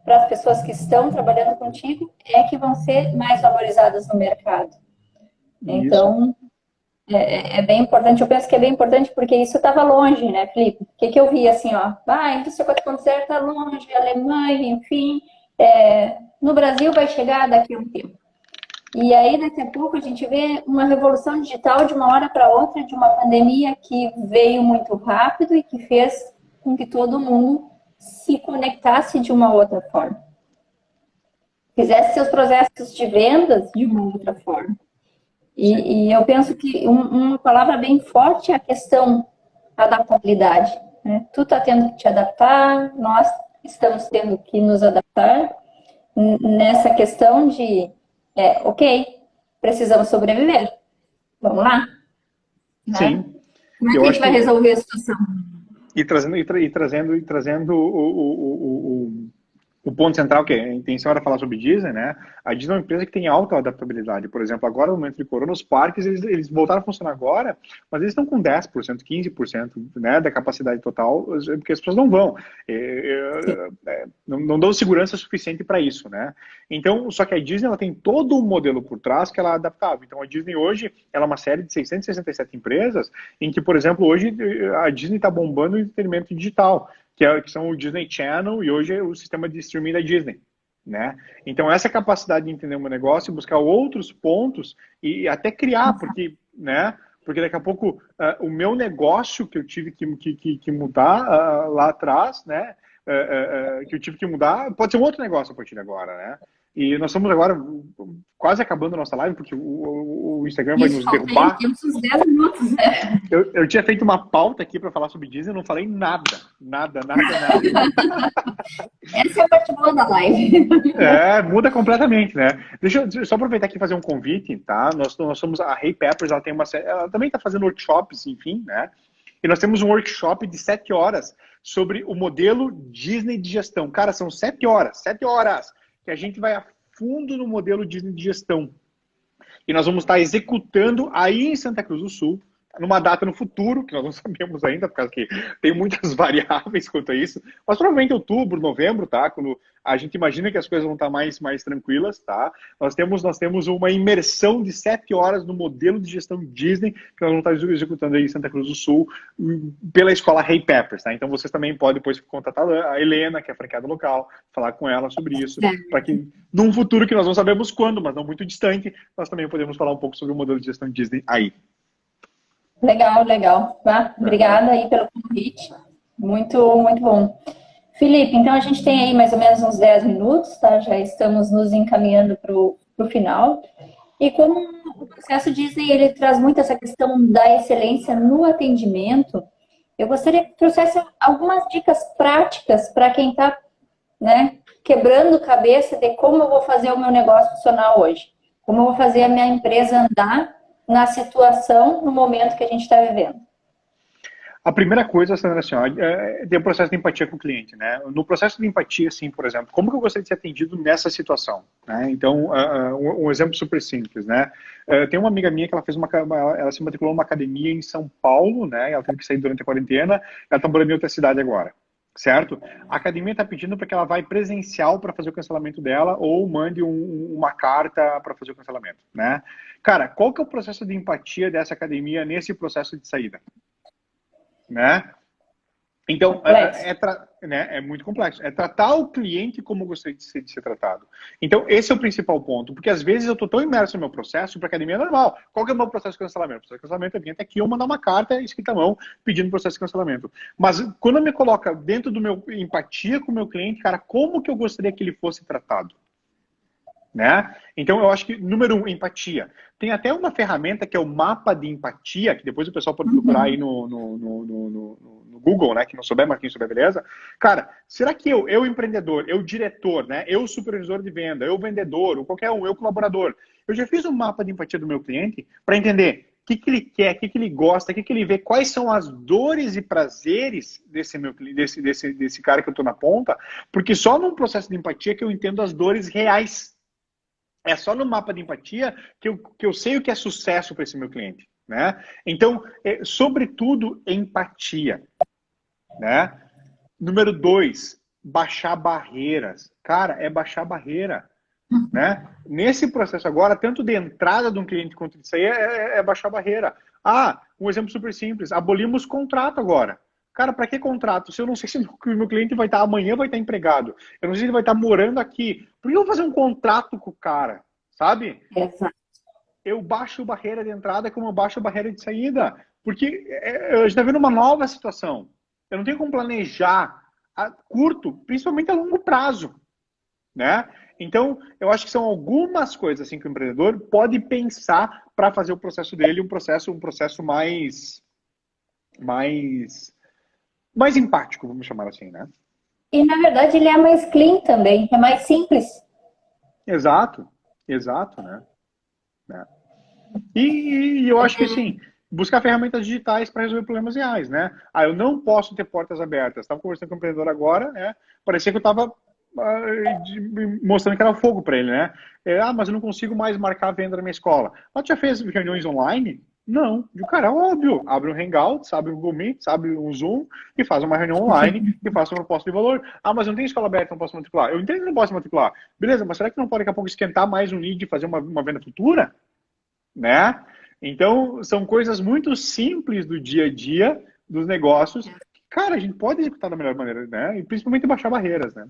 para as pessoas que estão trabalhando contigo, é que vão ser mais valorizadas no mercado. Então, é bem importante. Eu penso que é bem importante porque isso estava longe, né, Felipe? O que eu vi assim, ó, a indústria 4.0 está longe, a Alemanha, enfim, no Brasil vai chegar daqui a um tempo. E aí, daqui a pouco, a gente vê uma revolução digital de uma hora para outra, de uma pandemia que veio muito rápido e que fez com que todo mundo se conectasse de uma outra forma. Fizesse seus processos de vendas de uma outra forma. E eu penso que uma palavra bem forte é a questão adaptabilidade. Né? Tu está tendo que te adaptar, nós estamos tendo que nos adaptar nessa questão de ok, precisamos sobreviver. Vamos lá? Sim. Né? Como é que a gente vai resolver a situação? E trazendo o ponto central, que a intenção era falar sobre Disney, né? A Disney é uma empresa que tem alta adaptabilidade. Por exemplo, agora no momento de corona, os parques, eles voltaram a funcionar agora, mas eles estão com 10%, 15%, né, da capacidade total, porque as pessoas não vão. Não dão segurança suficiente para isso, né? Então, só que a Disney, ela tem todo um modelo por trás que ela é adaptável. Então, a Disney hoje, ela é uma série de 667 empresas, em que, por exemplo, hoje a Disney está bombando o entretenimento digital, que são o Disney Channel e hoje é o sistema de streaming da Disney, né? Então, essa capacidade de entender um negócio, buscar outros pontos e até criar, porque, né? Porque daqui a pouco o meu negócio que eu tive que mudar lá atrás, né? Que eu tive que mudar, pode ser um outro negócio a partir de agora, né? E nós estamos agora quase acabando a nossa live, porque o Instagram vai nos derrubar. Temos uns 10 minutos, né? Eu tinha feito uma pauta aqui para falar sobre Disney, não falei nada. Essa é a parte boa da live. Muda completamente, né? Deixa eu só aproveitar aqui e fazer um convite, tá? Nós somos a Hey Peppers, ela também está fazendo workshops, enfim, né? E nós temos um workshop de 7 horas sobre o modelo Disney de gestão. Cara, são 7 horas que a gente vai a fundo no modelo Disney de gestão. E nós vamos estar executando aí em Santa Cruz do Sul, numa data no futuro, que nós não sabemos ainda, por causa que tem muitas variáveis quanto a isso, mas provavelmente outubro, novembro, tá? Quando a gente imagina que as coisas vão estar mais tranquilas, tá? Nós temos uma imersão de 7 horas no modelo de gestão Disney, que nós vamos estar executando aí em Santa Cruz do Sul, pela escola Hey Peppers, tá? Então vocês também podem depois contatar a Helena, que é a franqueada local, falar com ela sobre isso, para que num futuro que nós não sabemos quando, mas não muito distante, nós também podemos falar um pouco sobre o modelo de gestão Disney aí. Legal. Tá? Obrigada aí pelo convite. Muito bom. Felipe, então a gente tem aí mais ou menos uns 10 minutos, tá? Já estamos nos encaminhando para o final. E como o processo Disney, ele traz muito essa questão da excelência no atendimento, eu gostaria que trouxesse algumas dicas práticas para quem está, né, quebrando cabeça de como eu vou fazer o meu negócio funcionar hoje. Como eu vou fazer a minha empresa andar na situação, no momento que a gente está vivendo? A primeira coisa, Sandra, assim, ó, tem o processo de empatia com o cliente, né? No processo de empatia, assim, por exemplo, como que eu gostaria de ser atendido nessa situação, né? Então, um exemplo super simples, né? Tem uma amiga minha que ela fez ela se matriculou numa academia em São Paulo, né? Ela teve que sair durante a quarentena, ela está morando em outra cidade agora, certo? A academia está pedindo para que ela vá presencial para fazer o cancelamento dela ou mande uma carta para fazer o cancelamento, né? Cara, qual que é o processo de empatia dessa academia nesse processo de saída? Né? Então, é muito complexo. É tratar o cliente como gostaria de ser tratado. Então, esse é o principal ponto. Porque, às vezes, eu estou tão imerso no meu processo, para a academia é normal. Qual que é o meu processo de cancelamento? O processo de cancelamento é vir até aqui eu mandar uma carta escrita à mão pedindo processo de cancelamento. Mas, quando me coloca dentro do meu empatia com o meu cliente, cara, como que eu gostaria que ele fosse tratado? Né? Então, eu acho que, número 1, empatia. Tem até uma ferramenta que é o mapa de empatia, que depois o pessoal pode procurar aí no Google, né? Que não souber, mas quem souber, beleza? Cara, será que eu empreendedor, eu diretor, né? Eu supervisor de venda, eu vendedor, ou qualquer um, eu colaborador, eu já fiz um mapa de empatia do meu cliente para entender o que ele quer, o que ele gosta, o que ele vê, quais são as dores e prazeres desse cara que eu estou na ponta, porque só num processo de empatia que eu entendo as dores reais. É só no mapa de empatia que eu sei o que é sucesso para esse meu cliente, né? Então, sobretudo, empatia, né? Número 2, baixar barreiras. Cara, é baixar barreira, né? Nesse processo agora, tanto de entrada de um cliente quanto de sair, é baixar barreira. Um exemplo super simples, abolimos contrato agora. Cara, para que contrato? Se eu não sei se o meu cliente vai estar amanhã, vai estar empregado. Eu não sei se ele vai estar morando aqui. Por que eu vou fazer um contrato com o cara? Sabe? Exato. Eu baixo barreira de entrada como eu baixo barreira de saída. Porque a gente está vendo uma nova situação. Eu não tenho como planejar a curto, principalmente a longo prazo, né? Então, eu acho que são algumas coisas assim que o empreendedor pode pensar para fazer o processo dele um processo mais empático, vamos chamar assim, né? E, na verdade, ele é mais clean também, é mais simples. Exato, exato, né? E eu acho que sim, buscar ferramentas digitais para resolver problemas reais, né? Eu não posso ter portas abertas. Estava conversando com o empreendedor agora, né? Parecia que eu estava mostrando que era fogo para ele, né? Mas eu não consigo mais marcar a venda na minha escola. Mas tu já fez reuniões online? Não. E o cara, óbvio, abre um Hangout, abre um Google Meet, abre um Zoom e faz uma reunião online e faz uma proposta de valor. Mas eu não tenho escola aberta, não posso matricular. Eu entendo que não posso matricular. Beleza, mas será que não pode daqui a pouco esquentar mais um lead e fazer uma venda futura? Né? Então, são coisas muito simples do dia a dia dos negócios que, cara, a gente pode executar da melhor maneira, né? E principalmente baixar barreiras, né?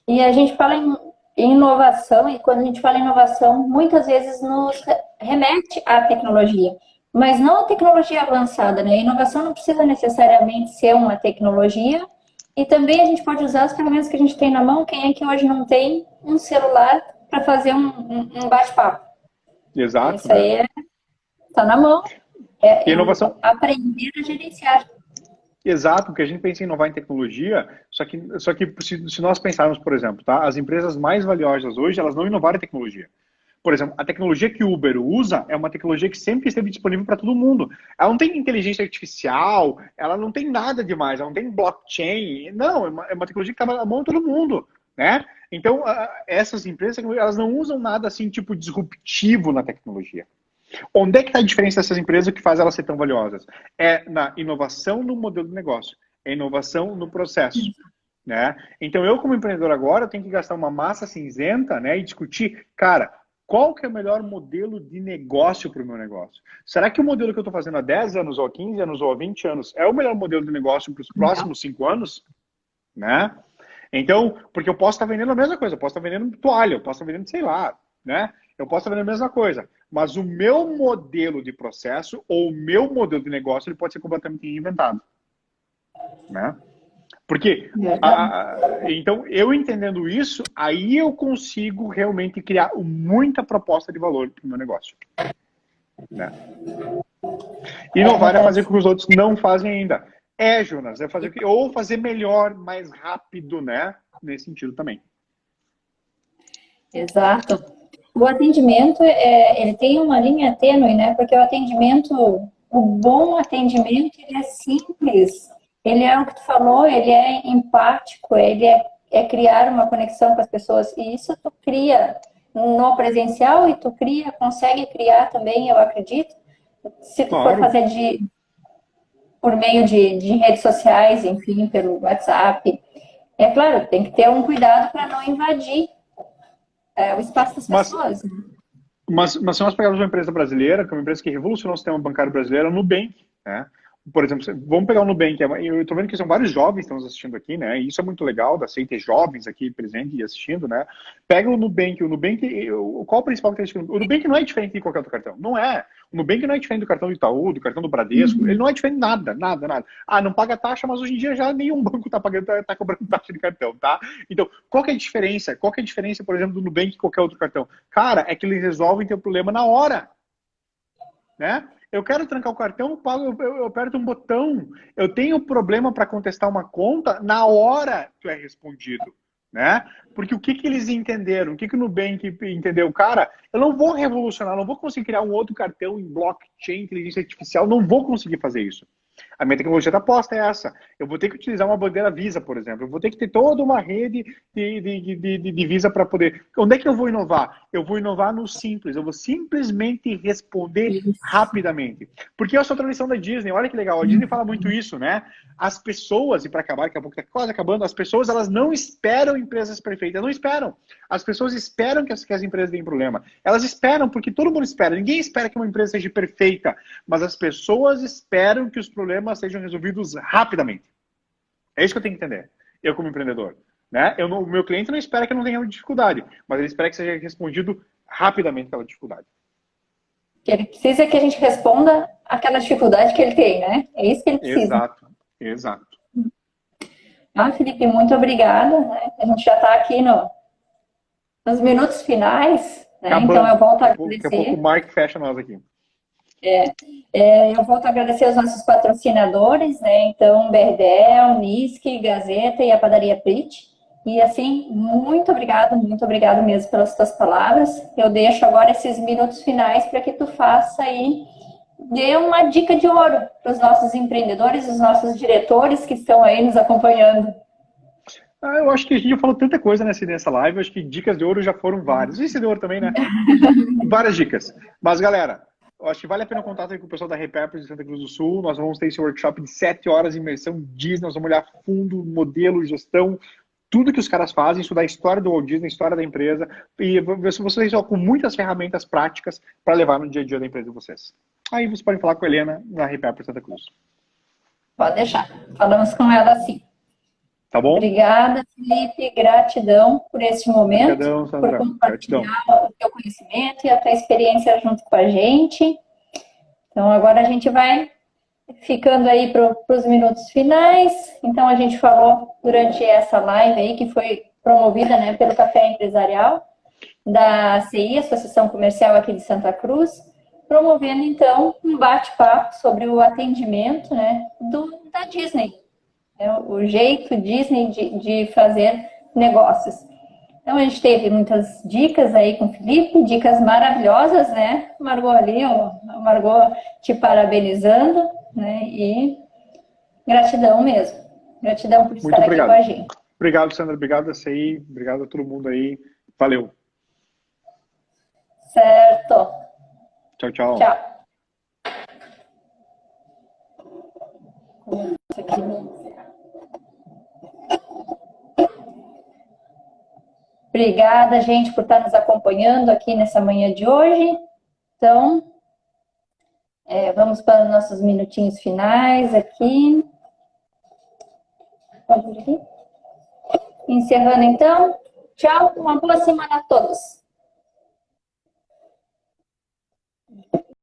E a gente fala em inovação, e quando a gente fala em inovação, muitas vezes nos remete à tecnologia, mas não a tecnologia avançada, né? A inovação não precisa necessariamente ser uma tecnologia, e também a gente pode usar as ferramentas que a gente tem na mão. Quem é que hoje não tem um celular para fazer um bate-papo? Exato, Isso aí está na mão. E inovação... aprender a gerenciar. Exato, porque a gente pensa em inovar em tecnologia, só que se nós pensarmos, por exemplo, tá? As empresas mais valiosas hoje, elas não inovaram em tecnologia. Por exemplo, a tecnologia que o Uber usa é uma tecnologia que sempre esteve disponível para todo mundo. Ela não tem inteligência artificial, ela não tem nada demais, ela não tem blockchain. Não, é uma tecnologia que está na mão de todo mundo, né? Então, essas empresas, elas não usam nada assim, tipo, disruptivo na tecnologia. Onde é que está a diferença dessas empresas que faz elas ser tão valiosas? É na inovação no modelo de negócio, é inovação no processo, né? Então, eu como empreendedor agora, tenho que gastar uma massa cinzenta, né, e discutir, cara, qual que é o melhor modelo de negócio para o meu negócio? Será que o modelo que eu estou fazendo há 10 anos, ou há 15 anos, ou há 20 anos é o melhor modelo de negócio para os próximos 5 anos? Né? Então, porque eu posso estar vendendo a mesma coisa, eu posso estar vendendo toalha, eu posso estar vendendo, sei lá, né? Eu posso estar vendendo a mesma coisa, mas o meu modelo de processo ou o meu modelo de negócio ele pode ser completamente reinventado, né? Porque, então, eu entendendo isso, aí eu consigo realmente criar muita proposta de valor para o meu negócio, né? Inovar é fazer o que os outros não fazem ainda. Jonas, é fazer o que, ou fazer melhor, mais rápido, né? Nesse sentido também. Exato. O atendimento, ele tem uma linha tênue, né? Porque o atendimento, o bom atendimento, ele é simples. Ele é o que tu falou, ele é empático, ele é criar uma conexão com as pessoas. E isso tu cria no presencial e tu consegue criar também, eu acredito, se tu for Claro. fazer por meio de redes sociais, enfim, pelo WhatsApp. É claro, tem que ter um cuidado para não invadir o espaço das Mas, pessoas. mas se nós pegarmos uma empresa brasileira, que é uma empresa que revolucionou o sistema bancário brasileiro, é o Nubank, né? Por exemplo, vamos pegar o Nubank. Eu estou vendo que são vários jovens que estão nos assistindo aqui, né? E isso é muito legal, da ter jovens aqui presentes e assistindo, né? Pega o Nubank. Qual o principal característica? O Nubank não é diferente de qualquer outro cartão. Não é. O Nubank não é diferente do cartão do Itaú, do cartão do Bradesco. Ele não é diferente de nada, nada, nada. Ah, não paga taxa, mas hoje em dia já nenhum banco está cobrando taxa de cartão, tá? Então, qual que é a diferença? Qual que é a diferença, por exemplo, do Nubank e qualquer outro cartão? Cara, é que eles resolvem teu problema na hora, né? Eu quero trancar o cartão, eu aperto um botão. Eu tenho problema para contestar uma conta na hora que é respondido, né? Porque o que eles entenderam? O que o Nubank entendeu? Cara, eu não vou revolucionar, não vou conseguir criar um outro cartão em blockchain, inteligência artificial, não vou conseguir fazer isso. A minha tecnologia da aposta é essa. Eu vou ter que utilizar uma bandeira Visa, por exemplo. Eu vou ter que ter toda uma rede de Visa para poder... Onde é que eu vou inovar? Eu vou inovar no simples. Eu vou simplesmente responder rapidamente. Porque eu sou a tradição da Disney. Olha que legal. A Disney fala muito isso, né? As pessoas, e para acabar, daqui a pouco está quase acabando, as pessoas, elas não esperam empresas perfeitas. Não esperam. As pessoas esperam que as empresas tenham problema. Elas esperam porque todo mundo espera. Ninguém espera que uma empresa seja perfeita. Mas as pessoas esperam que os problemas sejam resolvidos rapidamente. É isso que eu tenho que entender. Eu como empreendedor. Né? O meu cliente não espera que eu não tenha dificuldade. Mas ele espera que seja respondido rapidamente aquela dificuldade. Que ele precisa que a gente responda aquela dificuldade que ele tem, né? É isso que ele precisa. Exato, exato. Felipe, muito obrigada. Né? A gente já está aqui nos minutos finais, né? Então eu volto a agradecer. Daqui a pouco o Mark fecha nós aqui. Eu volto a agradecer os nossos patrocinadores, né? Então, Berdel, Nisque, Gazeta e a Padaria Prit. E assim, muito obrigado mesmo pelas tuas palavras. Eu deixo agora esses minutos finais para que tu faça aí, dê uma dica de ouro para os nossos empreendedores, os nossos diretores que estão aí nos acompanhando. Eu acho que a gente já falou tanta coisa nessa live, eu acho que dicas de ouro já foram várias. Isso de ouro também, né? Várias dicas. Mas, galera, eu acho que vale a pena o contato aí com o pessoal da Repapers de Santa Cruz do Sul. Nós vamos ter esse workshop de 7 horas de imersão Disney. Nós vamos olhar fundo, modelo, gestão, tudo que os caras fazem, estudar a história do Walt Disney, a história da empresa, e ver se vocês estão com muitas ferramentas práticas para levar no dia a dia da empresa de vocês. Aí vocês podem falar com a Helena na Repapers Santa Cruz. Pode deixar. Falamos com ela sim. Tá bom? Obrigada, Felipe. Gratidão por este momento. Obrigadão, Sandra. Por compartilhar o teu conhecimento e a tua experiência junto com a gente. Então, agora a gente vai ficando aí para os minutos finais. Então, a gente falou durante essa live aí, que foi promovida, né, pelo Café Empresarial da CI, Associação Comercial aqui de Santa Cruz, promovendo, então, um bate-papo sobre o atendimento, né, da Disney. O jeito Disney de fazer negócios. Então, a gente teve muitas dicas aí com o Felipe, dicas maravilhosas, né? Margot ali, a Margot te parabenizando, né? E gratidão mesmo. Gratidão por estar aqui com a gente. Obrigado, Sandra. Obrigado a CI. Obrigado a todo mundo aí. Valeu. Certo. Tchau, tchau. Tchau. Obrigada, gente, por estar nos acompanhando aqui nessa manhã de hoje. Então, vamos para os nossos minutinhos finais aqui. Pode vir aqui? Encerrando, então. Tchau, uma boa semana a todos.